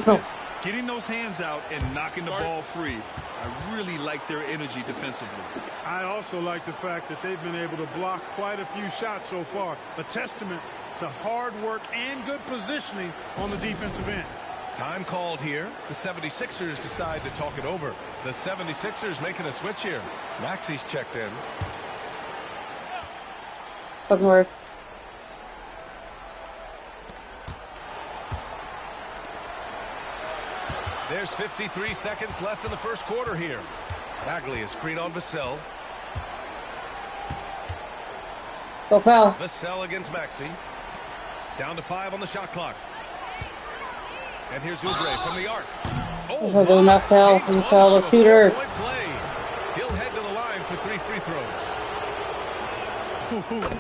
go. getting those hands out and knocking the ball free. I really like their energy defensively. I also like the fact that they've been able to block quite a few shots so far. A testament to hard work and good positioning on the defensive end. Time called here. The 76ers decide to talk it over. The 76ers making a switch here. Maxi's checked in. Doesn't work. There's 53 seconds left in the first quarter here. Bagley is screen on Vassell. Go foul. Vassell against Maxey. Down to 5 on the shot clock. And here's Oubre from the arc. Oh, do not foul. You foul the shooter. Point play. He'll head to the line for 3 free throws.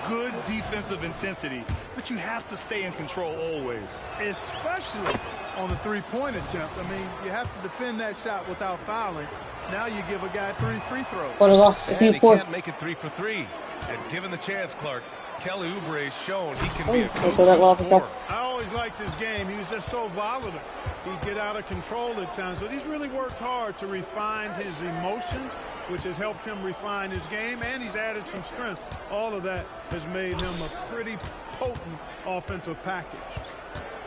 Good defensive intensity, but you have to stay in control always. Especially on the three-point attempt. I mean, you have to defend that shot without fouling. Now you give a guy 3 free throws. And he can't make it 3 for 3. And given the chance, Clark, Kelly Oubre's shown he can be a go-to scorer. I always liked his game. He was just so volatile. He'd get out of control at times, but he's really worked hard to refine his emotions, which has helped him refine his game, and he's added some strength. All of that has made him a pretty potent offensive package.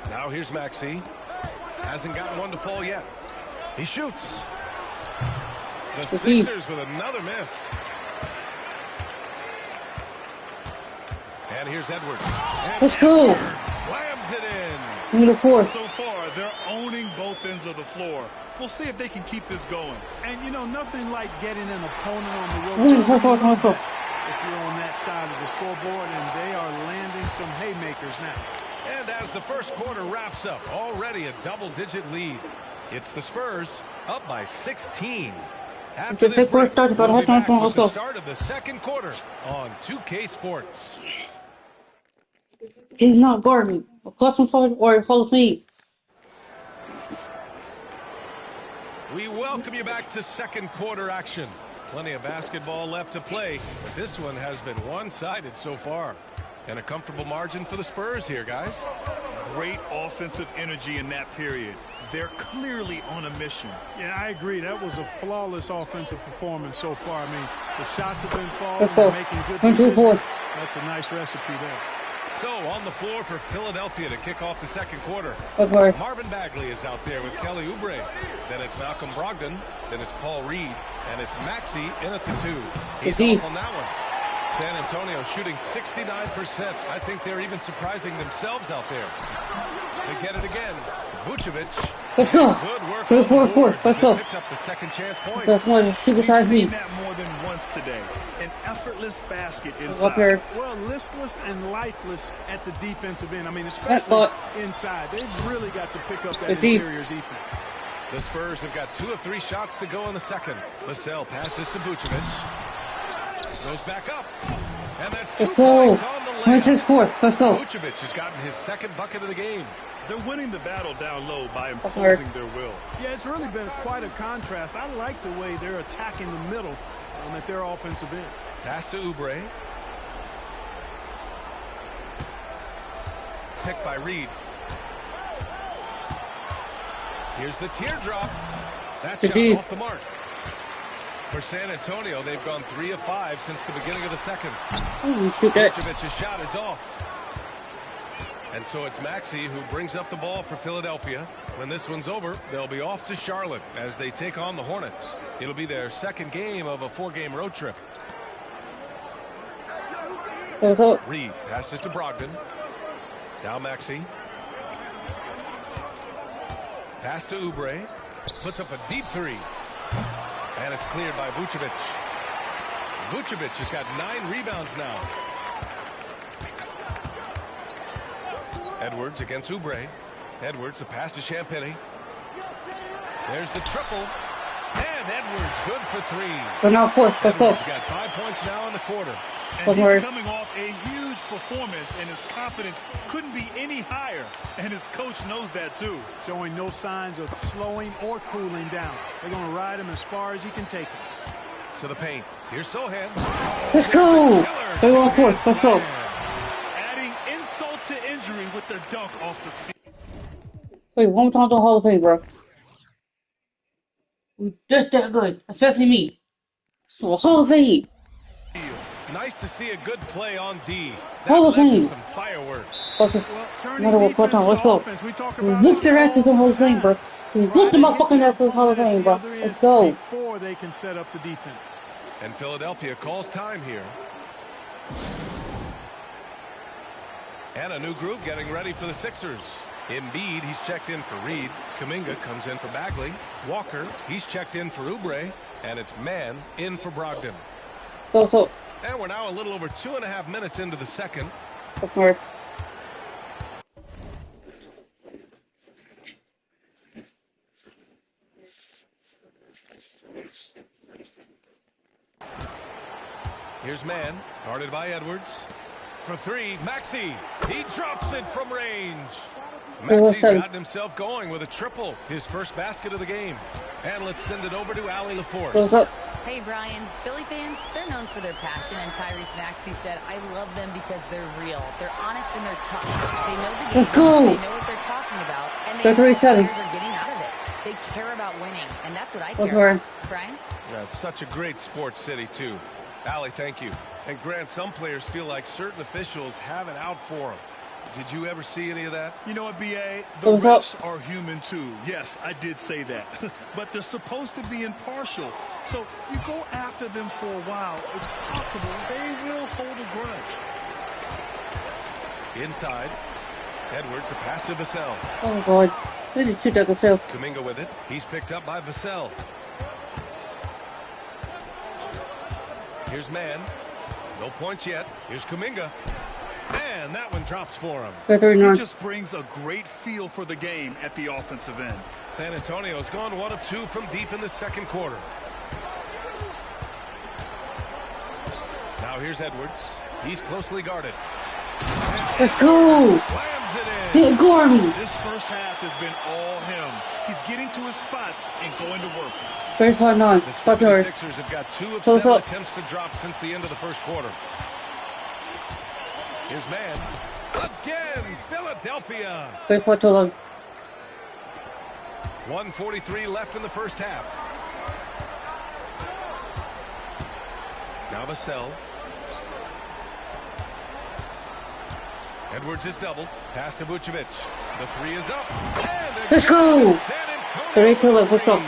Now here's Maxey. Hasn't gotten one to fall yet. He shoots. The Sixers with another miss. And here's Edwards. And let's go. Slams it in. Give me the 4. So far, they're owning both ends of the floor. We'll see if they can keep this going. And, you know, nothing like getting an opponent on the road. If you're on that side of the scoreboard, and they are landing some haymakers now. And as the first quarter wraps up, already a double-digit lead. It's the Spurs up by 16. After this break, we'll be back with the start of the second quarter on 2K Sports. He's not guarding. A custom color or Hall of Fame. We welcome you back to second quarter action. Plenty of basketball left to play, but this one has been one-sided so far. And a comfortable margin for the Spurs here, guys. Great offensive energy in that period. They're clearly on a mission. Yeah, I agree. That was a flawless offensive performance so far. I mean, the shots have been falling. They're making good decisions. That's a nice recipe there. So, on the floor for Philadelphia to kick off the second quarter. Marvin Bagley is out there with Kelly Oubre. Then it's Malcolm Brogdon. Then it's Paul Reed. And it's Maxey in at the 2. He's off on that one. San Antonio shooting 69%. I think they're even surprising themselves out there. They get it again. Vucevic. Let's go. Good work. 4-4. Let's go. Picked up the second chance points. That's one of the We've seen that more than once today. An effortless basket inside. Well, listless and lifeless at the defensive end. I mean, especially inside. They've really got to pick up that interior defense. The Spurs have got 2 of 3 shots to go in the second. Vassell passes to Vucevic. Goes back up. And that's 2 points on the layup. 26-4. Let's go. Vucevic has gotten his second bucket of the game. They're winning the battle down low by imposing their will. Yeah, it's really been quite a contrast. I like the way they're attacking the middle at their offensive end. Pass to Oubre. Picked by Reed. Here's the teardrop. That shot off the mark. For San Antonio, they've gone 3 of 5 since the beginning of the second. Vucevic's shot is off. And so it's Maxey who brings up the ball for Philadelphia. When this one's over, they'll be off to Charlotte as they take on the Hornets. It'll be their second game of a 4-game road trip. Reed passes to Brogdon. Now Maxey. Pass to Oubre. Puts up a deep three. And it's cleared by Vucevic. Vucevic has got 9 rebounds now. Edwards against Oubre. Edwards, the pass to Champagny. There's the triple. And Edwards, good for 3. But now 4. Let's go. He's got 5 points now in the quarter. And he's coming off a huge performance, and his confidence couldn't be any higher. And his coach knows that, too. Showing no signs of slowing or cooling down. They're going to ride him as far as he can take him. To the paint. Here's Sohan. Let's go. They want 4. Let's go. Adding insult to injury with the dunk off the field. Wait, one more time to the Hall of Fame, bro. We're just that good, especially me. So Hall of Fame. Nice to see a good play on D. Hall of Fame. Some fireworks. Okay. Another one. Let's go. We whooped their asses in the Hall of Fame, bro. We whooped them motherfucking asses in the Hall of Fame, bro. Let's go. Before they can set up the defense. And Philadelphia calls time here. And a new group getting ready for the Sixers. Embiid, he's checked in for Reed. Kuminga comes in for Bagley. Walker, he's checked in for Oubre. And it's Mann in for Brogdon. So. And we're now a little over 2.5 minutes into the second. Okay. Here's Mann, guarded by Edwards. For 3, Maxey. He drops it from range. Maxey's gotten himself going with a triple, his first basket of the game. And let's send it over to Allie LaForce. Hey, Brian. Philly fans, they're known for their passion, and Tyrese Maxey said, I love them because they're real. They're honest and they're tough. They know the game. Let's go. They know what they're talking about, and they know what players are getting out of it. They care about winning, and that's what I care about. Brian? Yeah, such a great sports city, too. Allie, thank you. And Grant, some players feel like certain officials have it out for them. Did you ever see any of that? You know what, B.A.? The refs are human, too. Yes, I did say that. But they're supposed to be impartial. So you go after them for a while, it's possible they will hold a grudge. Inside. Edwards, a pass to Vassell. Oh, God. Where did you shoot that Vassell? Kuminga with it. He's picked up by Vassell. Here's Mann. No points yet. Here's Kuminga. And that one drops for him. He just brings a great feel for the game at the offensive end. San Antonio's gone 1 of 2 from deep in the second quarter. Now here's Edwards. He's closely guarded. Let's go. Slams it in. Gordon. This first half has been all him. He's getting to his spots and going to work. 35-9. The 76ers have got 2 of 7 attempts to drop since the end of the first quarter. Here's Mann. Again, Philadelphia. 34-11. 1:43 left in the first half. Now Vassell. Edwards is doubled. Pass to Vucevic. The 3 is up. Let's go. 32-11. Let's go.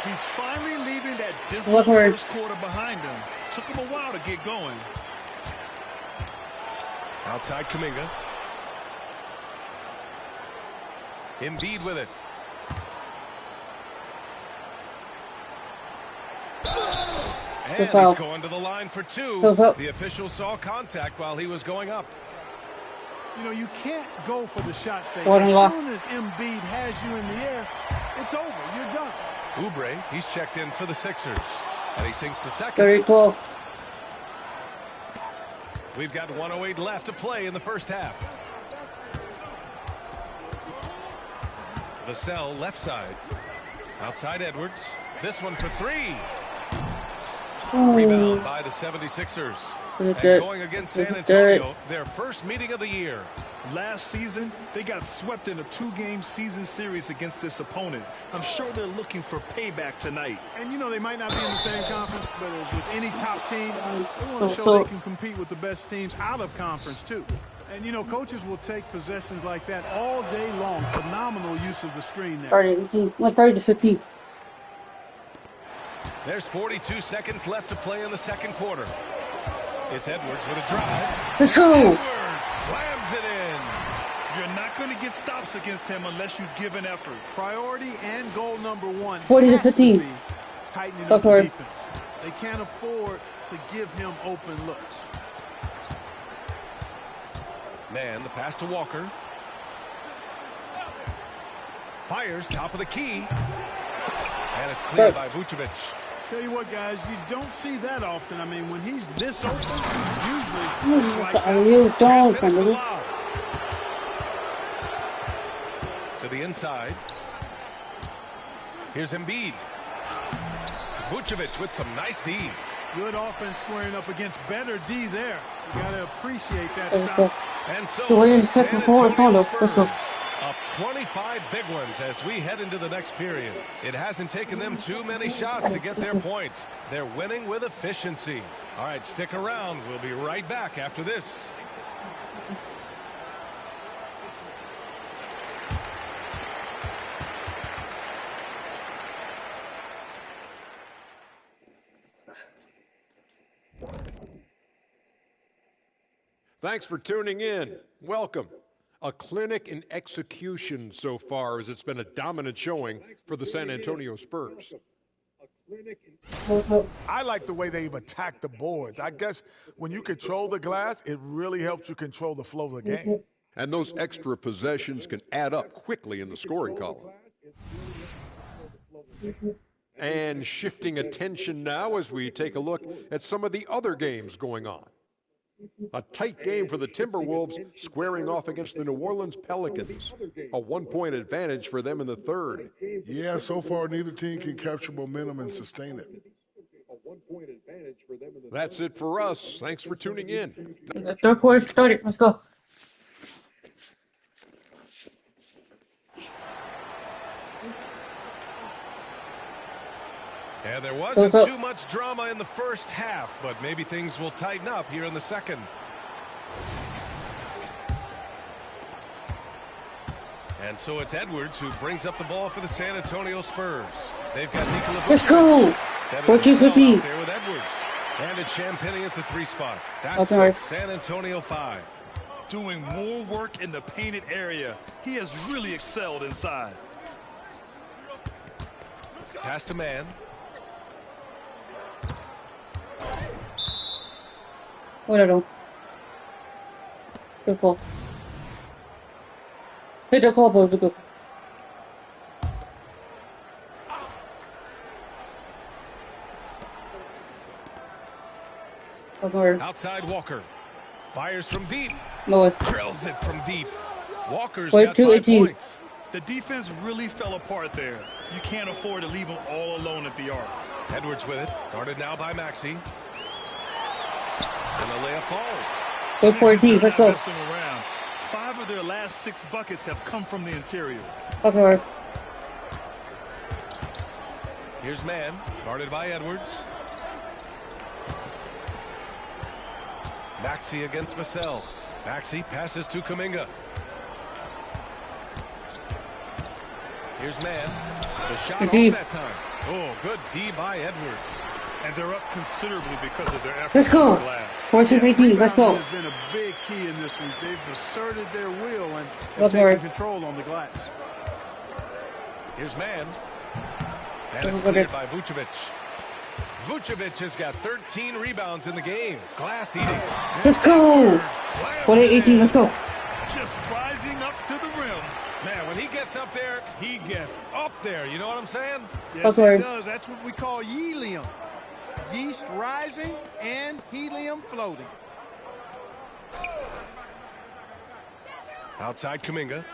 He's finally leaving that dismal first quarter behind him. Took him a while to get going. Outside Kuminga. Embiid with it. And he's going to the line for 2. The official saw contact while he was going up. You know, you can't go for the shot fake. As soon as Embiid has you in the air, it's over. You're done. Oubre, he's checked in for the Sixers. And he sinks the second. 30-12. We've got 1:08 left to play in the first half. Vassell left side. Outside Edwards. This one for 3. Rebound by the 76ers. And going against San Antonio, their first meeting of the year. Last season, they got swept in a 2-game season series against this opponent. I'm sure they're looking for payback tonight. And, you know, they might not be in the same conference, but as with any top team, they want to show they can compete with the best teams out of conference, too. And, you know, coaches will take possessions like that all day long. Phenomenal use of the screen there. 30-15. There's 42 seconds left to play in the second quarter. It's Edwards with a drive. Let's go. Edwards slams it in. You're not going to get stops against him unless you give an effort. Priority and goal number one 40 to 15. Tightening up the defense. They can't afford to give him open looks. Man, the pass to Walker. Fires top of the key. And it's cleared by Vucevic. Tell you what, guys, you don't see that often. I mean, when he's this open, usually it's like to the inside. Here's Embiid. Vucevic with some nice D. Good offense squaring up against better D there. You got to appreciate that stop. And so let's go. Up 25 big ones as we head into the next period. It hasn't taken them too many shots to get their points. They're winning with efficiency. All right, stick around. We'll be right back after this. Thanks for tuning in. Welcome. A clinic in execution so far, as it's been a dominant showing for the San Antonio Spurs. I like the way they've attacked the boards. I guess when you control the glass, it really helps you control the flow of the game. And those extra possessions can add up quickly in the scoring column. And shifting attention now as we take a look at some of the other games going on. A tight game for the Timberwolves, squaring off against the New Orleans Pelicans. A 1-point advantage for them in the third. Yeah, so far neither team can capture momentum and sustain it. That's it for us. Thanks for tuning in. The third quarter started. Let's go. And there wasn't too much drama in the first half, but maybe things will tighten up here in the second. And so it's Edwards who brings up the ball for the San Antonio Spurs. They've got Nikola Vucevic. Let's go. 14-15. There with Edwards. And it's Champagnie at the 3 spot. That's like San Antonio 5. Doing more work in the painted area. He has really excelled inside. Pass to man. Whatever. Good call. Hit the call, boys. Good. Outside Walker. Fires from deep. No. Drills it from deep. Walker's Wait, got 5 points. The defense really fell apart there. You can't afford to leave them all alone at the arc. Edwards with it. Guarded now by Maxey. And the layup falls. Go 14. Let's go. 5 of their last 6 buckets have come from the interior. Okay. Here's man. Guarded by Edwards. Maxey against Vassell. Maxey passes to Kuminga. Here's man. The shot off that time. Oh, good D by Edwards. And they're up considerably because of their efforts. Let's go. 14-15. Let's go. Has been a big key in this one. They've asserted their will and have taken control on the glass. Here's man. And it's cleared by Vucevic. Vucevic has got 13 rebounds in the game. Glass eating. Let's go. 48-18. Let's go. Just rising up to the rim. Man, when he gets up there, he gets up there. You know what I'm saying? Yes, he does. That's what we call helium. Yeast rising and helium floating. Outside Kuminga.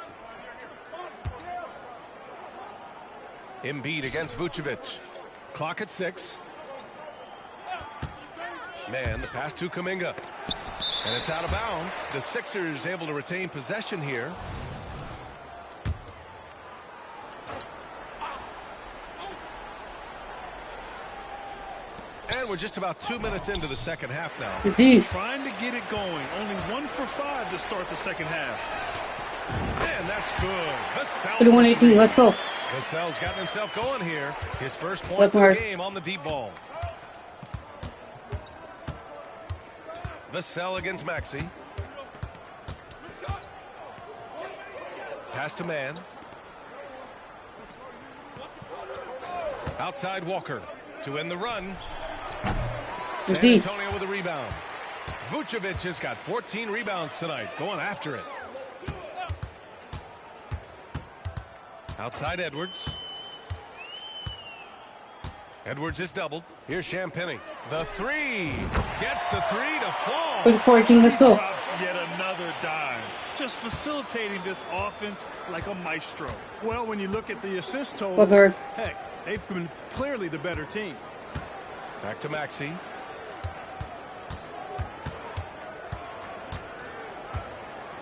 Embiid against Vucevic. Clock at 6. Man, the pass to Kuminga. And it's out of bounds. The Sixers able to retain possession here. And we're just about 2 minutes into the second half now. Trying to get it going. Only 1 for 5 to start the second half. And that's good. 21-18. Let's go. Vassell's gotten himself going here. His first point of the game on the deep ball. Vassell against Maxey. Pass to man. Outside Walker to end the run. San Antonio with a rebound. Vucevic has got 14 rebounds tonight, going after it. Outside Edwards. Edwards is doubled. Here's Champagnie. The three. Gets the three to fall. Good 14, let's go. Yet another dime. Just facilitating this offense like a maestro. Well, when you look at the assist total, heck, they've been clearly the better team. Back to Maxey.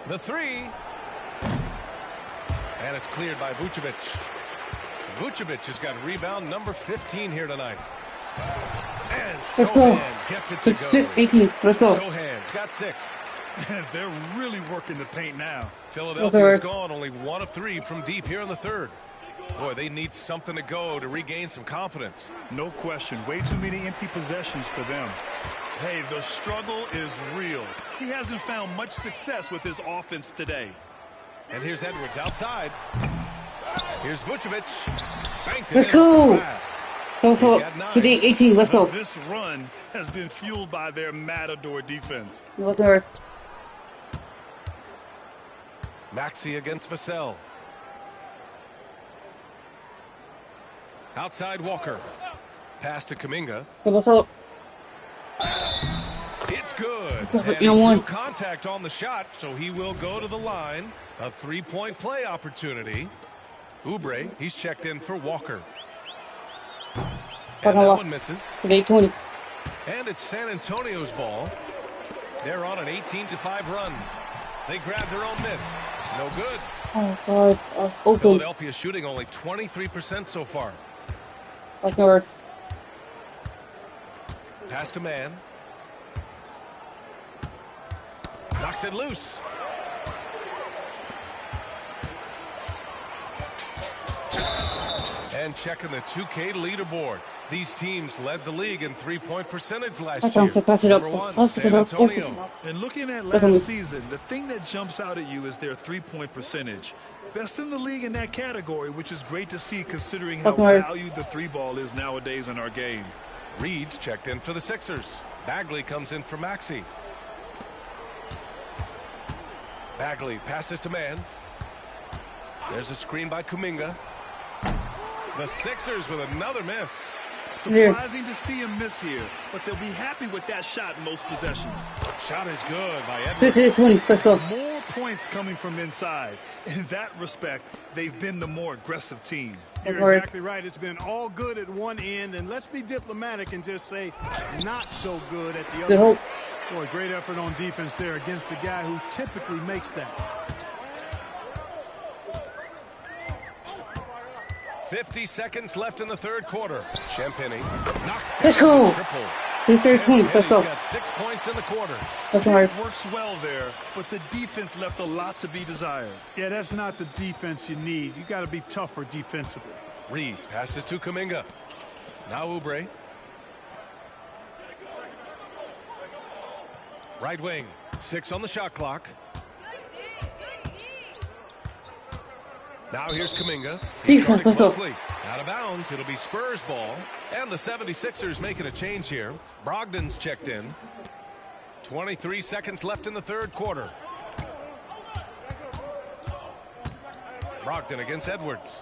The three. And it's cleared by Vucevic. Vucevic has got rebound number 15 here tonight. And let's go. Gets it to go. 6, 18. Let's go. Sohan's got 6. They're really working the paint now. Philadelphia's gone only 1 of 3 from deep here in the third. Boy, they need something to go to regain some confidence. No question. Way too many empty possessions for them. Hey, the struggle is real. He hasn't found much success with his offense today. And here's Edwards outside. Here's Vucevic. Banked it. Let's go. So for 18, let's go. This run has been fueled by their matador defense. Look at her. Maxey against Vassell. Outside Walker. Pass to Kuminga. It's good. And no contact on the shot, so he will go to the line. A three-point play opportunity. Oubre, he's checked in for Walker. And that one misses. And it's San Antonio's ball. They're on an 18-5 run. They grab their own miss. No good. Oh, God. Open. Philadelphia shooting only 23% so far. Like North. Pass to man. Knocks it loose. And checking the 2K leaderboard. These teams led the league in three-point percentage last year. Number 1, San Antonio. And looking at last season, the thing that jumps out at you is their three-point percentage. Best in the league in that category, which is great to see considering how valued the three ball is nowadays in our game. Reed's checked in for the Sixers. Bagley comes in for Maxey. Bagley passes to man. There's a screen by Kuminga. The Sixers with another miss. Surprising to see him miss here, but they'll be happy with that shot in most possessions. Shot is good by Edwards. Let's go. More points coming from inside. In that respect, they've been the more aggressive team. You're exactly right. It's been all good at one end, and let's be diplomatic and just say not so good at the other. Boy, great effort on defense there against a guy who typically makes that. 50 seconds left in the third quarter. Champagnie knocks down let's go. Triple. He's 13. Let's go. Got 6 points in the quarter. It works well there, but the defense left a lot to be desired. Yeah, that's not the defense you need. You got to be tougher defensively. Reed passes to Kuminga. Now Oubre. Right wing. 6 on the shot clock. Now here's Kuminga. He's started closely. Out of bounds. It'll be Spurs ball. And the 76ers making a change here. Brogdon's checked in. 23 seconds left in the third quarter. Brogdon against Edwards.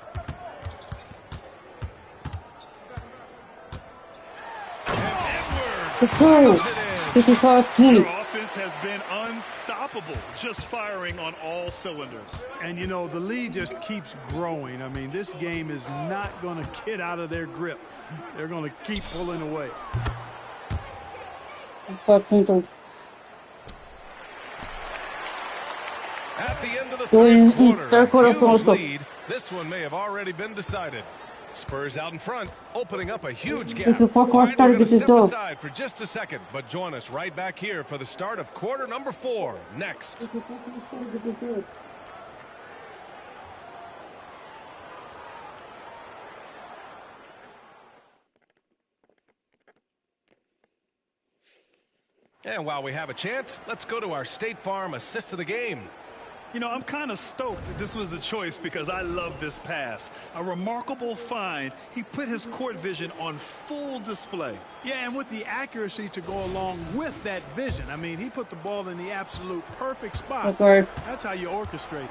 And Edwards. Let's go. 55 points. Their offense has been unstoppable, just firing on all cylinders. And, you know, the lead just keeps growing. I mean, this game is not going to get out of their grip. They're going to keep pulling away. At the end of the third quarter, huge lead. This one may have already been decided. Spurs out in front, opening up a huge gap. We're going to step aside for just a second, but join us right back here for the start of quarter number 4 next. And while we have a chance, let's go to our State Farm assist of the game. You know, I'm kind of stoked that this was a choice because I love this pass. A remarkable find. He put his court vision on full display. Yeah, and with the accuracy to go along with that vision. I mean, he put the ball in the absolute perfect spot. That's how you orchestrate it.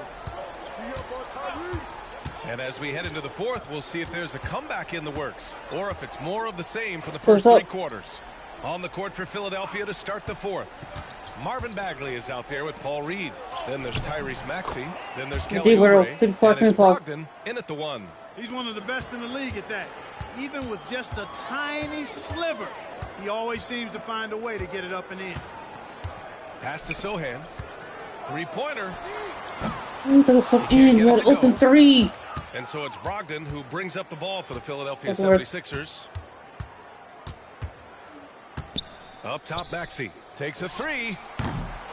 And as we head into the fourth, we'll see if there's a comeback in the works or if it's more of the same for the first 3 quarters. On the court for Philadelphia to start the fourth. Marvin Bagley is out there with Paul Reed. Then there's Tyrese Maxey. Then there's Kelly Oubre. And it's Brogdon in at the 1. He's one of the best in the league at that. Even with just a tiny sliver, he always seems to find a way to get it up and in. Pass to Sohan. 3-pointer. Open 3. And so it's Brogdon who brings up the ball for the Philadelphia 76ers. Up top, Maxey takes a 3.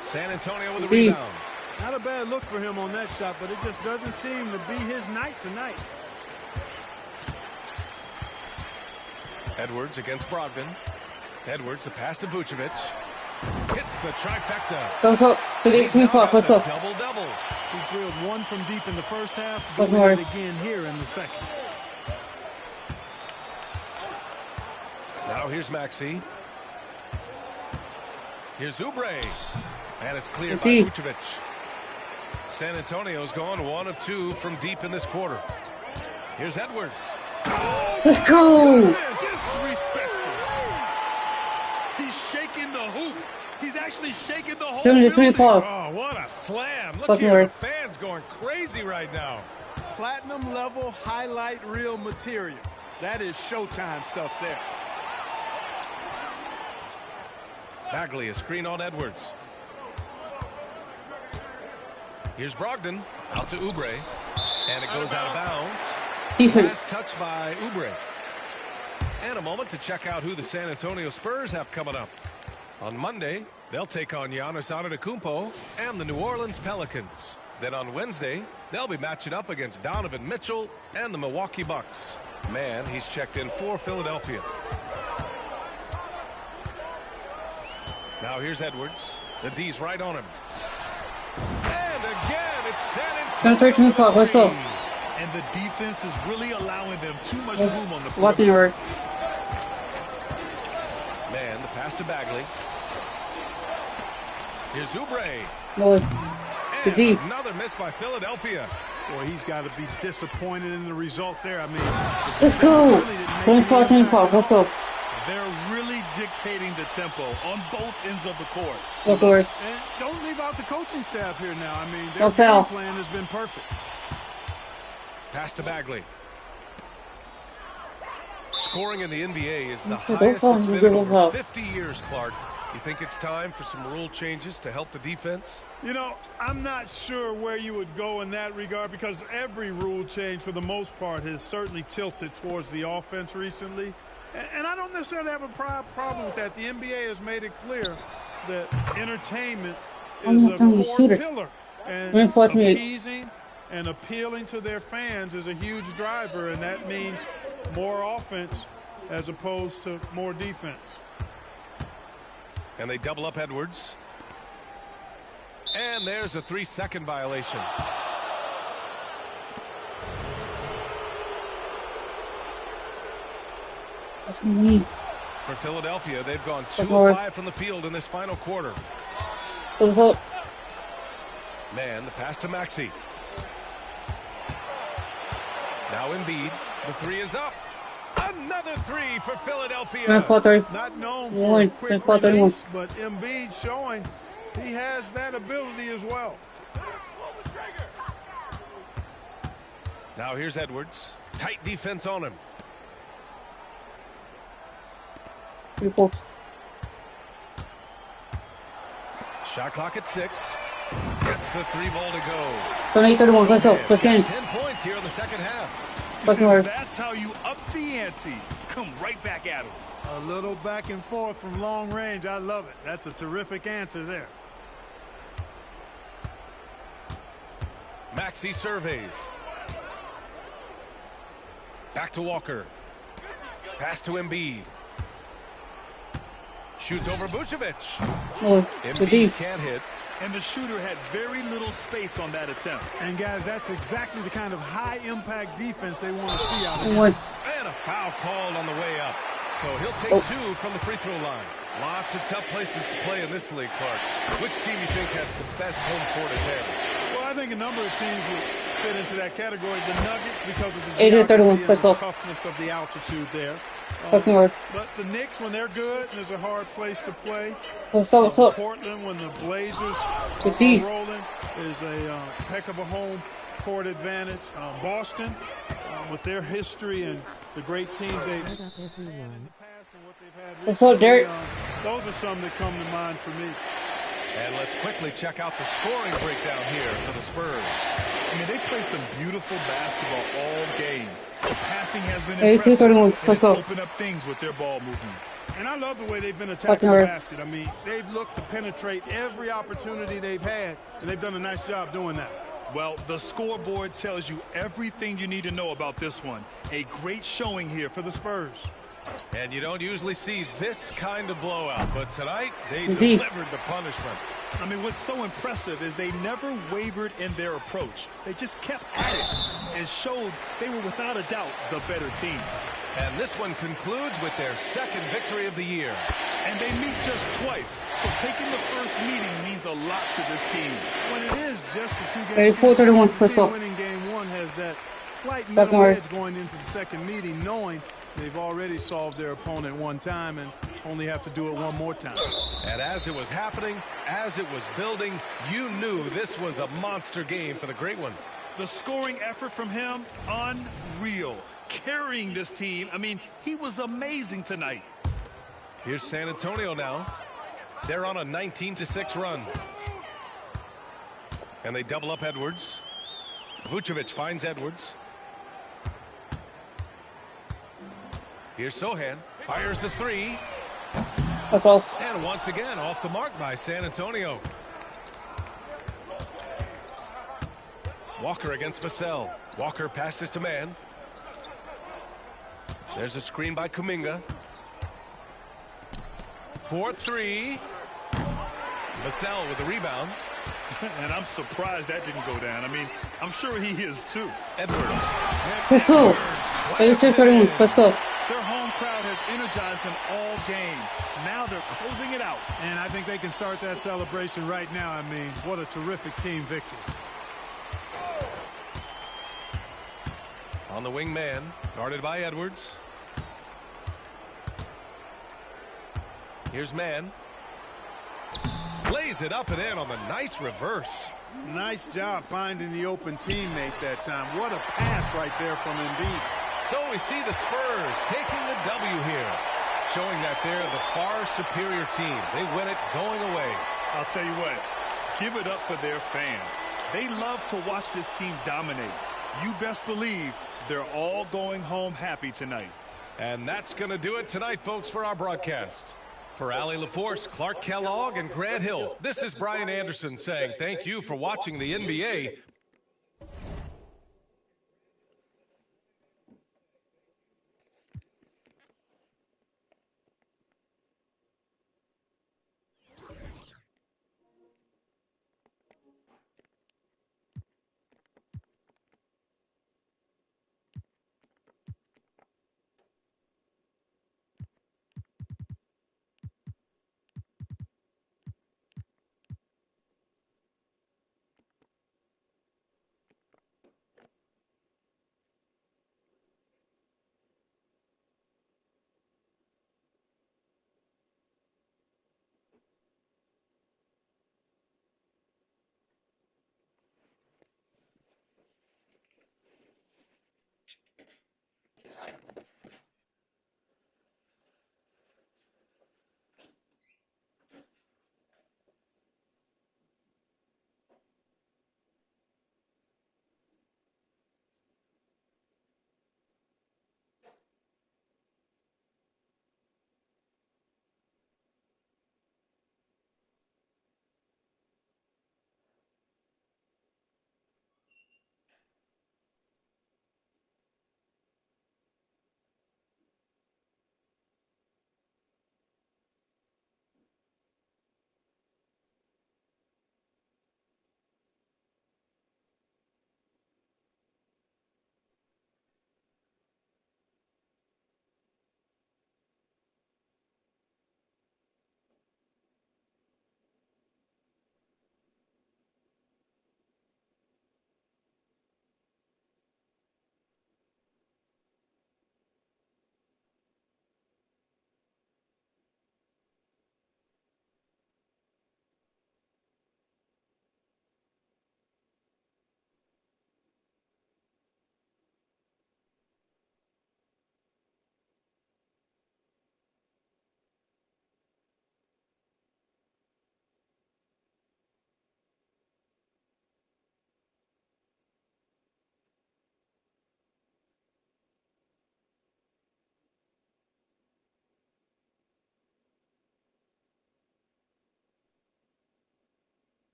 San Antonio with a rebound. Not a bad look for him on that shot, but it just doesn't seem to be his night tonight. Edwards against Brogdon. Edwards, the pass to Vucevic. Hits the trifecta. Double-double. He drilled 1 from deep in the first half, doing it again here in the second. Now here's Maxey. Here's Oubre. And it's cleared by Vucevic. San Antonio's gone 1 of 2 from deep in this quarter. Here's Edwards. Let's go. Disrespectful. He's shaking the hoop. He's actually shaking the whole 70-25. Oh, what a slam. Look here, the fans going crazy right now. Platinum level highlight reel material. That is Showtime stuff there. Bagley, a screen on Edwards. Here's Brogdon, out to Oubre, and it goes out of bounds. Last touch by Oubre. And a moment to check out who the San Antonio Spurs have coming up. On Monday, they'll take on Giannis Antetokounmpo and the New Orleans Pelicans. Then on Wednesday, they'll be matching up against Donovan Mitchell and the Milwaukee Bucks. Man, he's checked in for Philadelphia. Now here's Edwards. The D's right on him. And again, it's San Antonio. Let's go. And the defense is really allowing them too much room on the perimeter. Man, the pass to Bagley. Here's Oubre. And another miss by Philadelphia. Boy, he's got to be disappointed in the result there. I mean, let's go. 25-25. Let's go. They're really dictating the tempo on both ends of the court. And don't leave out the coaching staff here now. I mean, their game plan has been perfect. Pass to Bagley. Scoring in the NBA is the highest it's been in over 50 years, Clark. You think it's time for some rule changes to help the defense? You know, I'm not sure where you would go in that regard because every rule change, for the most part, has certainly tilted towards the offense recently. And I don't necessarily have a problem with that. The NBA has made it clear that entertainment is a core pillar. And appeasing and appealing to their fans is a huge driver, and that means more offense as opposed to more defense. And they double up Edwards. And there's a 3-second violation. For Philadelphia, they've gone 2 of 5 from the field in this final quarter. Man, the pass to Maxey. Now Embiid. The 3 is up. Another 3 for Philadelphia. Not known for a quick release, but Embiid showing he has that ability as well. Now here's Edwards. Tight defense on him. Shot clock at 6. Gets the 3 ball to go. 31. Let's go. 10 points here in the second half. That's how you up the ante. Come right back at him. A little back and forth from long range. I love it. That's a terrific answer there. Maxey surveys. Back to Walker. Pass to Embiid. Shoots over Vucevic. Embiid can't hit. and the shooter had very little space on that attempt. And, guys, that's exactly the kind of high-impact defense they want to see out of him. And a foul called on the way up. So he'll take 2 from the free throw line. Lots of tough places to play in this league, Clark. Which team you think has the best home court advantage? Well, I think a number of teams would fit into that category. The Nuggets, because of the geography and the toughness of the altitude there. But the Knicks, when they're good, there's a hard place to play. Portland, when the Blazers are rolling, is a heck of a home court advantage. Boston, with their history and the great teams they've had in the past and what they've had recently, those are some that come to mind for me. And let's quickly check out the scoring breakdown here for the Spurs. I mean, they play some beautiful basketball all game. The passing has been impressive, and it's opened up things with their ball movement. And I love the way they've been attacking the basket. I mean, they've looked to penetrate every opportunity they've had, and they've done a nice job doing that. Well, the scoreboard tells you everything you need to know about this one. A great showing here for the Spurs. And you don't usually see this kind of blowout, but tonight they delivered the punishment. I mean, what's so impressive is they never wavered in their approach. They just kept at it and showed they were without a doubt the better team. And this one concludes with their second victory of the year. And they meet just twice, so taking the first meeting means a lot to this team. When it is just a two-game series, the team winning game one has that slight mental edge going into the second meeting, knowing they've already solved their opponent one time and only have to do it one more time. And as it was happening, as it was building, you knew this was a monster game for the Great One. The scoring effort from him, unreal. Carrying this team. I mean, he was amazing tonight. Here's San Antonio now. They're on a 19-6 run. And they double up Edwards. Vucevic finds Edwards. Here's Sohan. Fires the 3. And once again, off the mark by San Antonio. Walker against Vassell. Walker passes to man. There's a screen by Kuminga. 4-3. Vassell with the rebound. And I'm surprised that didn't go down. I mean, I'm sure he is too. Edwards. Let's go. Let's go. Their home crowd has energized them all game. Now they're closing it out. And I think they can start that celebration right now. I mean, what a terrific team victory. On the wing man, guarded by Edwards. Here's man. Lays it up and in on the nice reverse. Nice job finding the open teammate that time. What a pass right there from Embiid. So we see the Spurs taking the W here, showing that they're the far superior team. They win it going away. I'll tell you what, give it up for their fans. They love to watch this team dominate. You best believe they're all going home happy tonight. And that's going to do it tonight, folks, for our broadcast. For Allie LaForce, Clark Kellogg, and Grant Hill, this is Brian Anderson saying thank you for watching the NBA.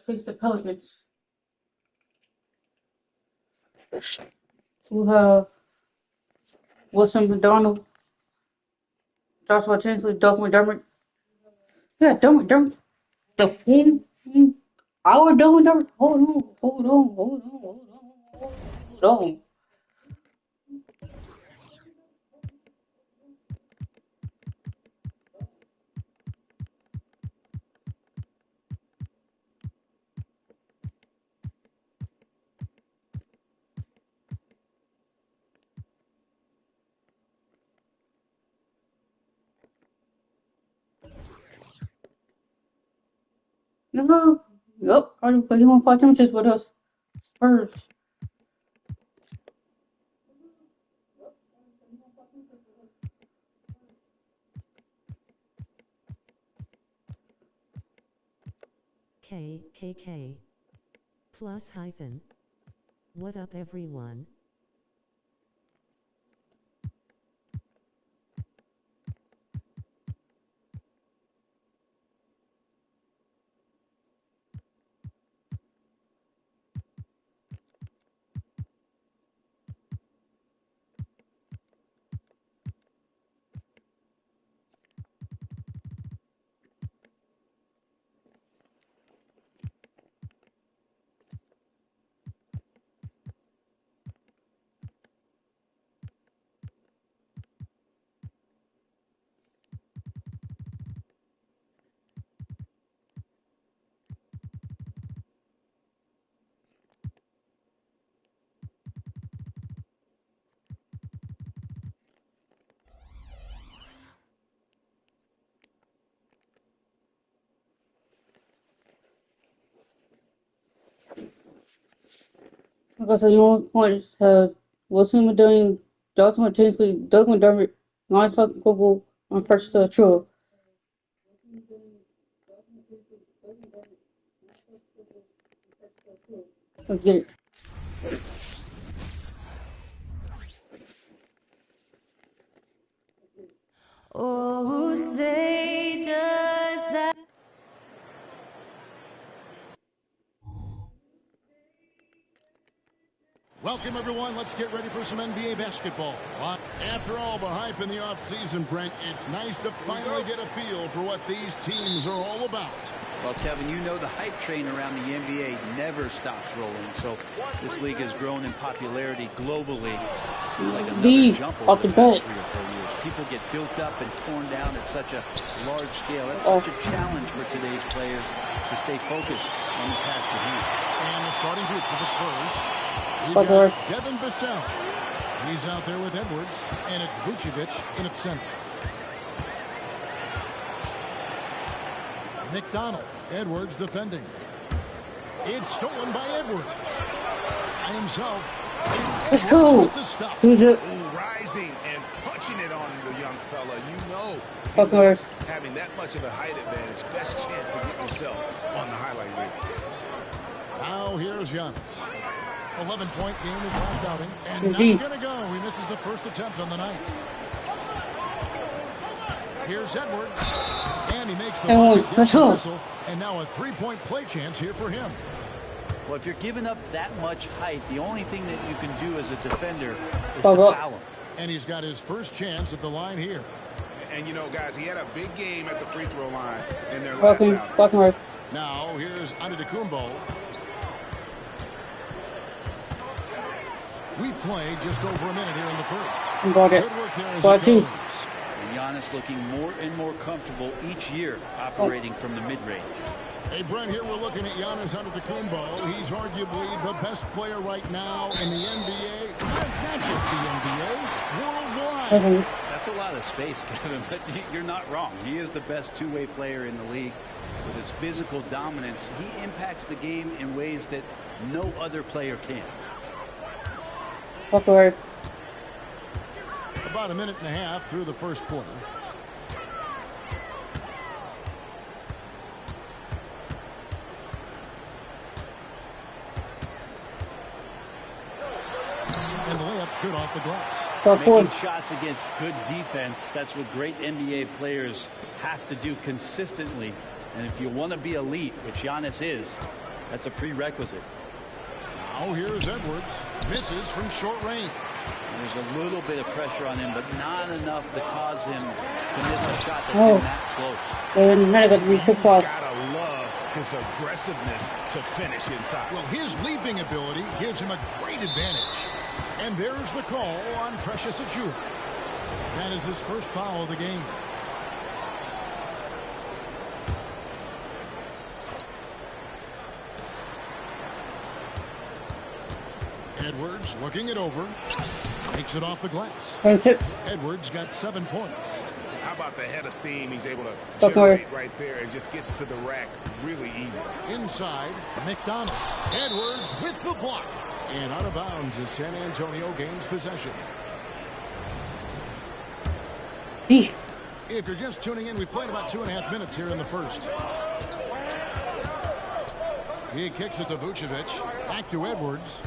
face the Pelicans. We have Wilson McDonald, Joshua Tinsley, Doug McDermott. Yeah, Doug McDermott. The form. Our Doug McDermott. Hold on. No. Yep. Already played him on 5 championships with us. Spurs. KKK. Plus hyphen. What up, everyone? Like I said, your points have Wilson McDermott, Joshua Tinsley, Doug McDermott, Lance Corporal, and Precious True. Let's get it. Oh, say does that. Welcome, everyone. Let's get ready for some NBA basketball. After all the hype in the offseason, Brent, it's nice to finally get a feel for what these teams are all about. Well, Kevin, you know the hype train around the NBA never stops rolling. So this league has grown in popularity globally. It seems like another jump over the past 3 or 4 years. People get built up and torn down at such a large scale. It's such a challenge for today's players to stay focused on the task at hand. And the starting group for the Spurs. We've got Devin Vassell. He's out there with Edwards, and it's Vucevic in its center. McDonald, Edwards defending. It's stolen by Edwards. By himself. Let's go. Rising and punching it on the young fella. You know, having that much of a height advantage, best chance to get yourself on the highlight reel. Now here's Giannis. 11-point game his last outing, and not going to go. He misses the first attempt on the night. Here's Edwards, and he makes the whistle, and now a 3-point play chance here for him. Well, if you're giving up that much height, the only thing that you can do as a defender is to foul him. And he's got his first chance at the line here. And you know, guys, he had a big game at the free throw line in their last outing. Now here's Antetokounmpo. We played just over a minute here in the first. Got it. Good work there as it goes. Giannis looking more and more comfortable each year operating from the mid-range. Hey, Brent, here we're looking at Giannis Antetokounmpo. He's arguably the best player right now in the NBA. Not just the NBA, worldwide. That's a lot of space, Kevin, but you're not wrong. He is the best two-way player in the league. With his physical dominance, he impacts the game in ways that no other player can. About a minute and a half through the first quarter. And the layup's good off the glass. Making shots against good defense, that's what great NBA players have to do consistently. And if you want to be elite, which Giannis is, That's a prerequisite. Now here's Edwards. Misses from short range. There's a little bit of pressure on him, but not enough to cause him to miss a shot that's in that close. You gotta love his aggressiveness to finish inside. Well, his leaping ability gives him a great advantage. And there's the call on Precious Achiuwa. That is his first foul of the game. Edwards looking it over. Takes it off the glass. Edwards got 7 points. How about the head of steam he's able to generate right there and just gets to the rack really easy. Inside, McDonald. Edwards with the block. And out of bounds as San Antonio gains possession. If you're just tuning in, we've played about 2.5 minutes here in the first. He kicks it to Vucevic. Back to Edwards.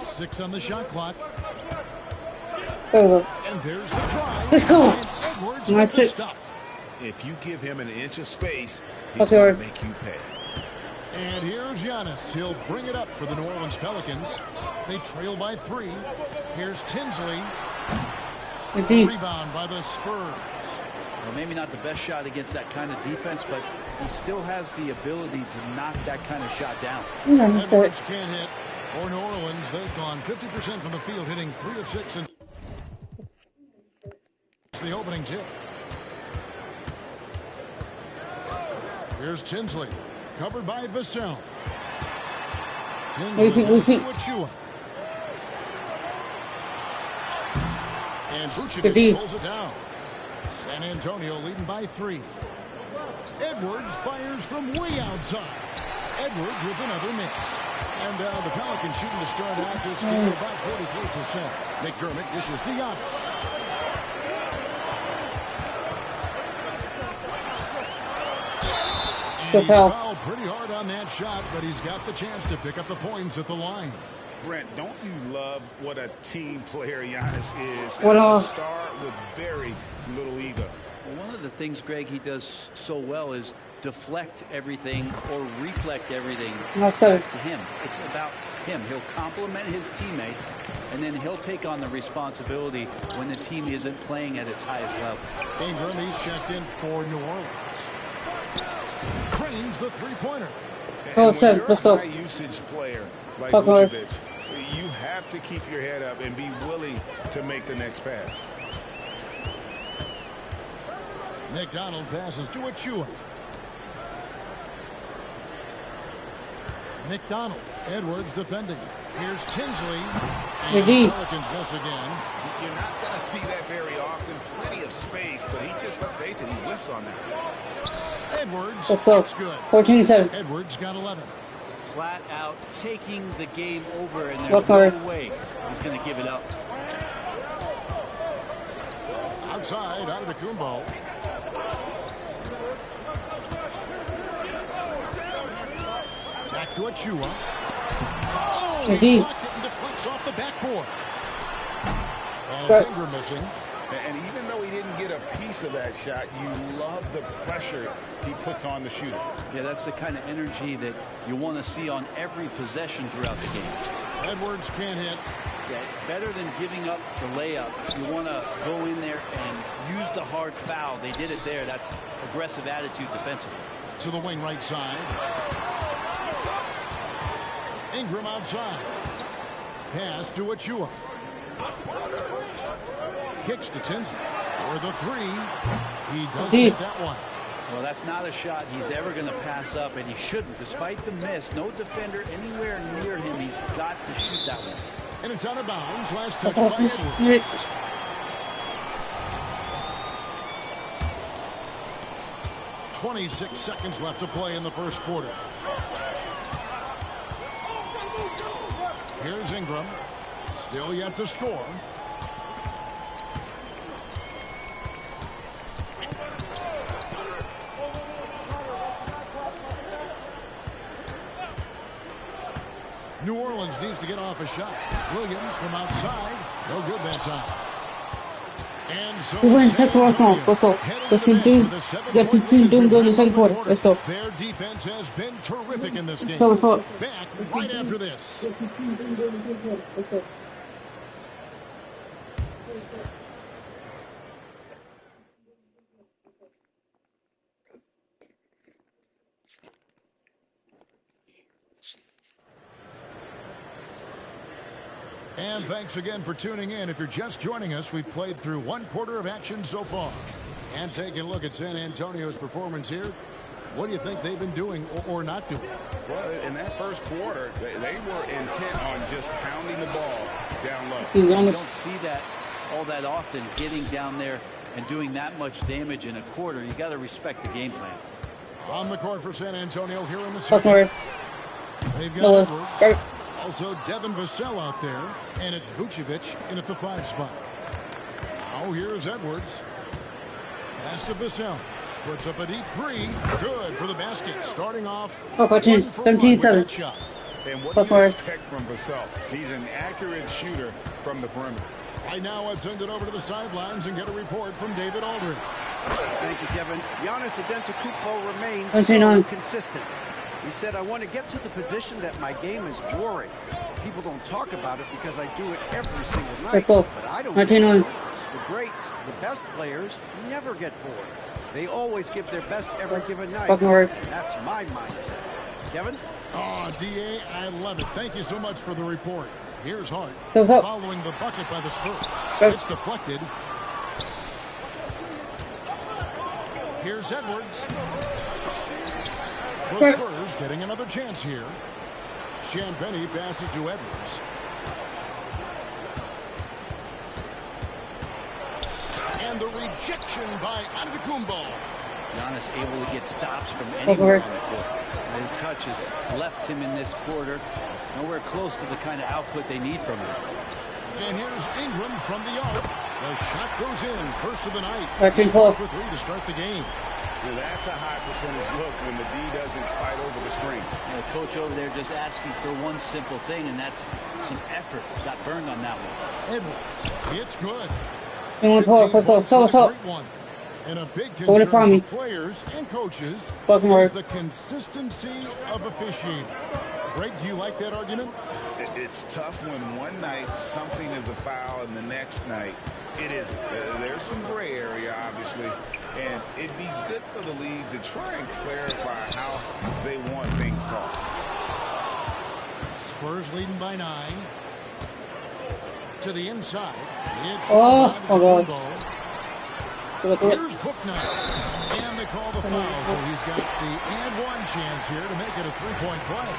Six on the shot clock. Over. And there's the try. Let's go. Edwards My with the 6. stuff. If you give him an inch of space, he's going to make you pay. And here's Giannis. He'll bring it up for the New Orleans Pelicans. They trail by 3. Here's Tinsley. Rebound by the Spurs. Well, maybe not the best shot against that kind of defense, but he still has the ability to knock that kind of shot down. Edwards can't hit. For New Orleans, they've gone 50% from the field, hitting 3 of 6. And it's the opening tip. Here's Tinsley. Covered by Vassell. Tinsley to Achiuwa. And Vucevic pulls it down. San Antonio leading by 3. Edwards fires from way outside. Edwards with another miss. And the Pelicans shooting to start out this game about 43%. McDermott dishes to Giannis. And he's fouled pretty hard on that shot, but he's got the chance to pick up the points at the line. Brent, don't you love what a team player Giannis is? What a star with very little ego. Well, one of the things, Greg, he does so well is deflect everything or reflect everything back to him. It's about him. He'll compliment his teammates, and then he'll take on the responsibility when the team isn't playing at its highest level. Ingram, he's checked in for New Orleans. Cranes the three-pointer. Let's go. High usage player like Vucevic, you have to keep your head up and be willing to make the next pass. McDonald passes to Achiuwa. McDonald. Edwards defending. Here's Tinsley. And the Pelicans miss again. You're not going to see that very often. Plenty of space, but he just, let's face it, he whiffs on that. Edwards. That's good. 14-7. Edwards got 11. Flat out taking the game over, and there's no way he's going to give it up. Outside, out of the Kumbo. Back to Achiuwa. Oh, he blocked it and deflects off the backboard. And it's Ingram missing. And even though he didn't get a piece of that shot, you love the pressure he puts on the shooter. Yeah, that's the kind of energy that you want to see on every possession throughout the game. Edwards can't hit. Yeah, better than giving up the layup, you want to go in there and use the hard foul. They did it there. That's aggressive attitude defensively. To the wing right side. Ingram outside. Pass to Achiuwa. Kicks to Tinsley for the three. He doesn't hit that one. Well, that's not a shot he's ever going to pass up, and he shouldn't. Despite the miss, no defender anywhere near him. He's got to shoot that one. And it's out of bounds. Last touch by Edwards. 26 seconds left to play in the first quarter. Here's Ingram. Still yet to score. New Orleans needs to get off a shot. Williams from outside. No good that time. And so We're in the San second quarter. Antonio Let's go. heading Let's to the bench continue. with a Let's 7-point lead continue as they doing good in the wrap second up the quarter. quarter. Let's go. Their defense has been terrific in this game. So let's go. Back right after this. And thanks again for tuning in. If you're just joining us, we've played through one quarter of action so far. And taking a look at San Antonio's performance here, what do you think they've been doing or not doing? Well, in that first quarter, they were intent on just pounding the ball down low. You don't see that all that often, getting down there and doing that much damage in a quarter. You got to respect the game plan. On the court for San Antonio here in the second. They've got Edwards. Also Devin Vassell out there. And it's Vucevic in at the 5 spot. Now here's Edwards. Pass to Vassell. Puts up a deep 3. Good for the basket. Starting off 17-7. And what do you expect from Vassell? He's an accurate shooter from the perimeter. Right now, let's send it over to the sidelines and get a report from David Aldridge. Thank you, Kevin. Giannis Antetokounmpo remains so consistent. He said, I want to get to the position that my game is boring. People don't talk about it because I do it every single night. Let's go. But I don't 19-1. The greats, the best players, never get bored. They always give their best every given night. And that's my mindset. Kevin? Oh, D.A., I love it. Thank you so much for the report. Here's Hart following the bucket by the Spurs. It's deflected. Here's Edwards. The Spurs getting another chance here. Champagnie passes to Edwards. And the rejection by Antetokounmpo. Giannis able to get stops from anywhere on the court. His touch has left him in this quarter nowhere close to the kind of output they need from him. And here's Ingram from the arc. The shot goes in. First of the night. 13-12. For 3 to start the game. Well, that's a high percentage look when the D doesn't fight over the screen. The coach over there just asking for one simple thing, and that's some effort. Got burned on that one. Edwards, it's good. Let's go. And a big concern for players and coaches is the consistency of officiating. Greg, do you like that argument? It's tough when one night something is a foul and the next night it isn't. There's some gray area, obviously, and it'd be good for the league to try and clarify how they want things called. Spurs leading by 9. To the inside. It's God. Here's Booknight. And they call the foul, so he's got the and one chance here to make it a 3-point play.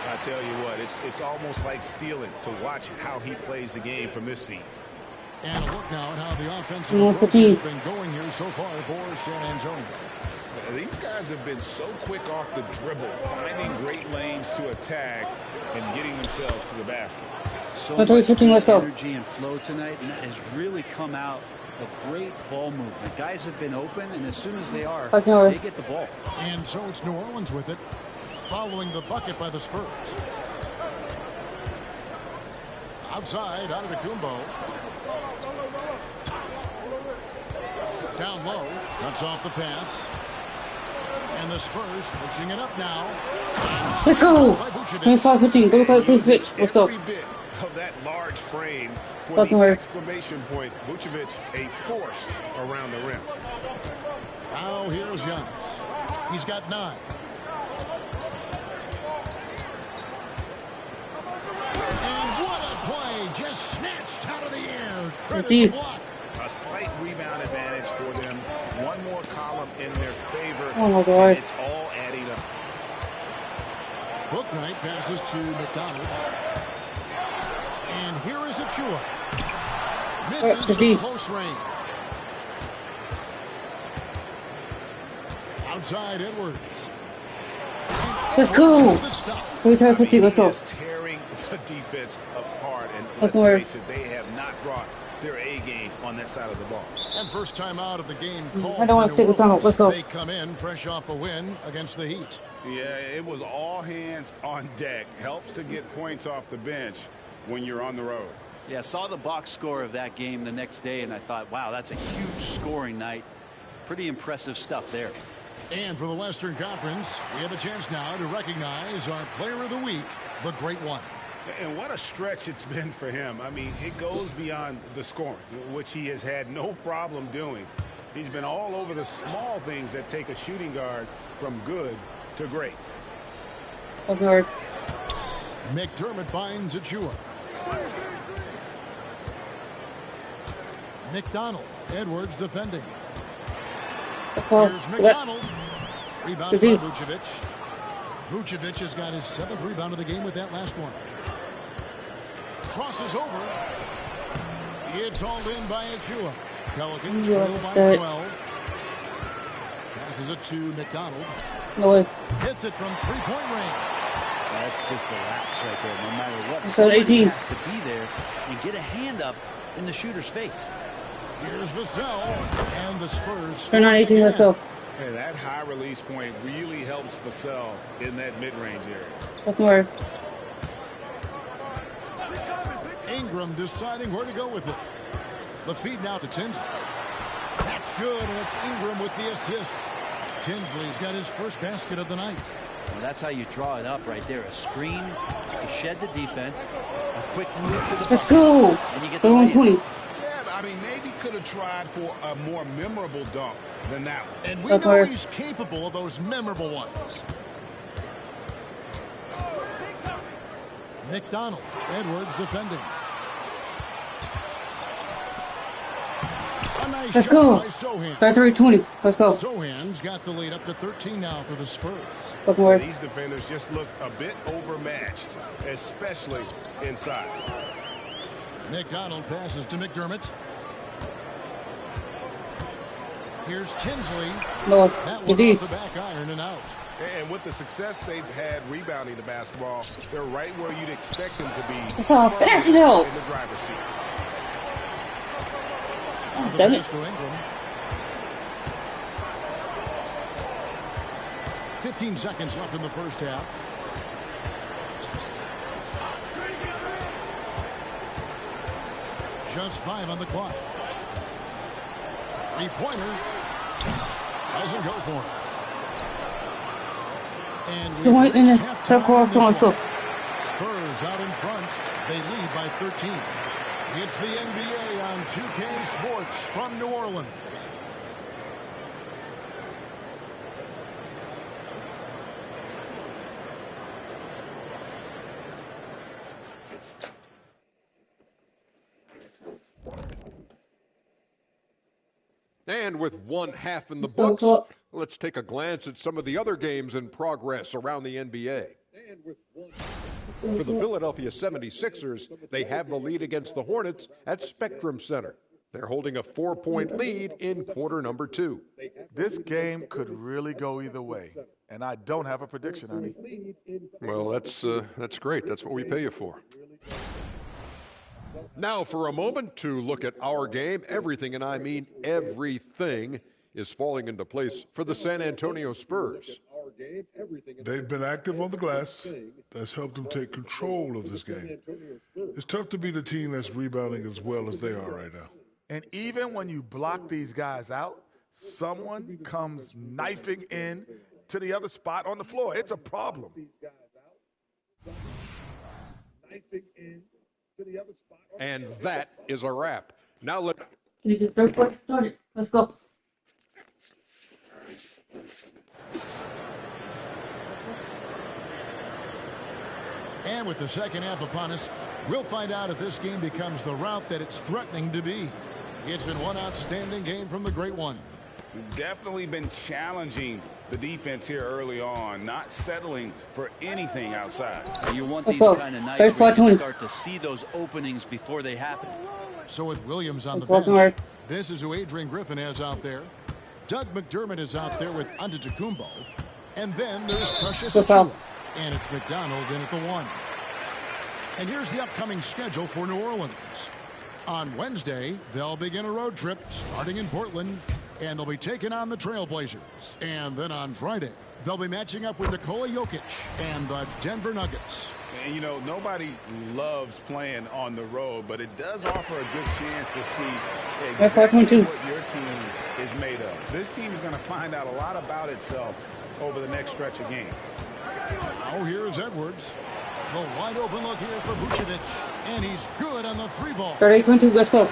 I tell you what, it's almost like stealing to watch how he plays the game from this seat. And a look now at how the offensive approach has been going here so far for San Antonio. These guys have been so quick off the dribble, finding great lanes to attack and getting themselves to the basket. So much energy and flow tonight, and that has really come out of great ball movement. Guys have been open, and as soon as they are, they get the ball. And so it's New Orleans with it, following the bucket by the Spurs. Outside, Antetokounmpo. Down low, cuts off the pass. And the Spurs pushing it up now. Let's go. 25-15. Go to Vucevic. Let's go. Every bit of that large frame for the exclamation point. Vucevic, a force around the rim. Now here's Giannis. He's got 9. And what a play. Just snatched out of the air. Credit the block. A slight rebound advantage for them. One more column in their favor. Oh my God. And it's all adding up. Booknight passes to McDonald. And here is Achua. Misses from close range. Outside Edwards. Let's go. 45-15. Let's go. Tearing the defense apart. And let's face it, they have not brought their A game on that side of the ball. And first time out of the game called. I don't want to take the time out. Let's go. They come in fresh off a win against the Heat. Yeah, it was all hands on deck. Helps to get points off the bench when you're on the road. Yeah, I saw the box score of that game the next day, and I thought, wow, that's a huge scoring night. Pretty impressive stuff there. And for the Western Conference, we have a chance now to recognize our Player of the Week, the Great One. And what a stretch it's been for him. I mean, it goes beyond the scoring, which he has had no problem doing. He's been all over the small things that take a shooting guard from good to great. Okay. McDermott finds Achua. McDonald. Edwards defending. Here's McDonald. Rebound by Vucevic. Vucevic has got his 7th rebound of the game with that last one. Crosses over. It's hauled in by Achua. Pelicans trail by 12. Passes it to McDonald. Hits it from 3-point range. That's just a lapse right there. No matter what, So somebody 18. has to be there and get a hand up in the shooter's face. Here's Vassell, and the Spurs. Turn on 18, let's go. And that high release point really helps Vassell in that mid-range area. That's more. Ingram deciding where to go with it. The feed now to Tinsley. That's good, and it's Ingram with the assist. Tinsley's got his first basket of the night. Well, that's how you draw it up right there. A screen to shed the defense, a quick move to the Let's go. and you get the 20. Yeah, I mean, maybe could have tried for a more memorable dunk than that one. And we know he's capable of those memorable ones. McDonald. Edwards defending. A nice Let's shot go. by Sohan. 33-20. Let's go. Sohan's got the lead up to 13 now for the Spurs. These defenders just look a bit overmatched, especially inside. McDonald passes to McDermott. Here's Tinsley. No, that one off the back iron and out. And with the success they've had rebounding the basketball, they're right where you'd expect them to be. That's all. Pass it out. In the driver's seat. The Damn pass it. to Ingram. 15 seconds left in the first half. Just 5 on the clock. 3-pointer. Doesn't go for it. And we Let's reached halftime in this go. one. Spurs out in front. They lead by 13. It's the NBA on 2K Sports from New Orleans. And with one half in the books, let's take a glance at some of the other games in progress around the NBA. For the Philadelphia 76ers, they have the lead against the Hornets at Spectrum Center. They're holding a 4-point lead in quarter number 2. This game could really go either way, and I don't have a prediction, honey. Well, that's great. That's what we pay you for. Now for a moment to look at our game. Everything, and I mean everything, is falling into place for the San Antonio Spurs. They've been active on the glass. That's helped them take control of this game. It's tough to be the team that's rebounding as well as they are right now. And even when you block these guys out, someone comes knifing in to the other spot on the floor. It's a problem. And that is a wrap. Now let's go. And with the second half upon us, we'll find out if this game becomes the route that it's threatening to be. It's been one outstanding game from the Great One. Definitely been challenging the defense here early on, not settling for anything outside. You want these kind of nights where you can start to see those openings before they happen. So with Williams on the bench, this is who Adrian Griffin has out there. Doug McDermott is out there with Antetokounmpo. And then there's Precious Achiuwa. And it's McDonald in at the 1. And here's the upcoming schedule for New Orleans. On Wednesday, they'll begin a road trip starting in Portland, and they'll be taking on the Trailblazers. And then on Friday, they'll be matching up with Nikola Jokic and the Denver Nuggets. And, you know, nobody loves playing on the road, but it does offer a good chance to see exactly what your team is made of. This team is going to find out a lot about itself over the next stretch of games. Now here's Edwards. The wide open look here for Vucevic. And he's good on the 3 ball. 38-22, let's go.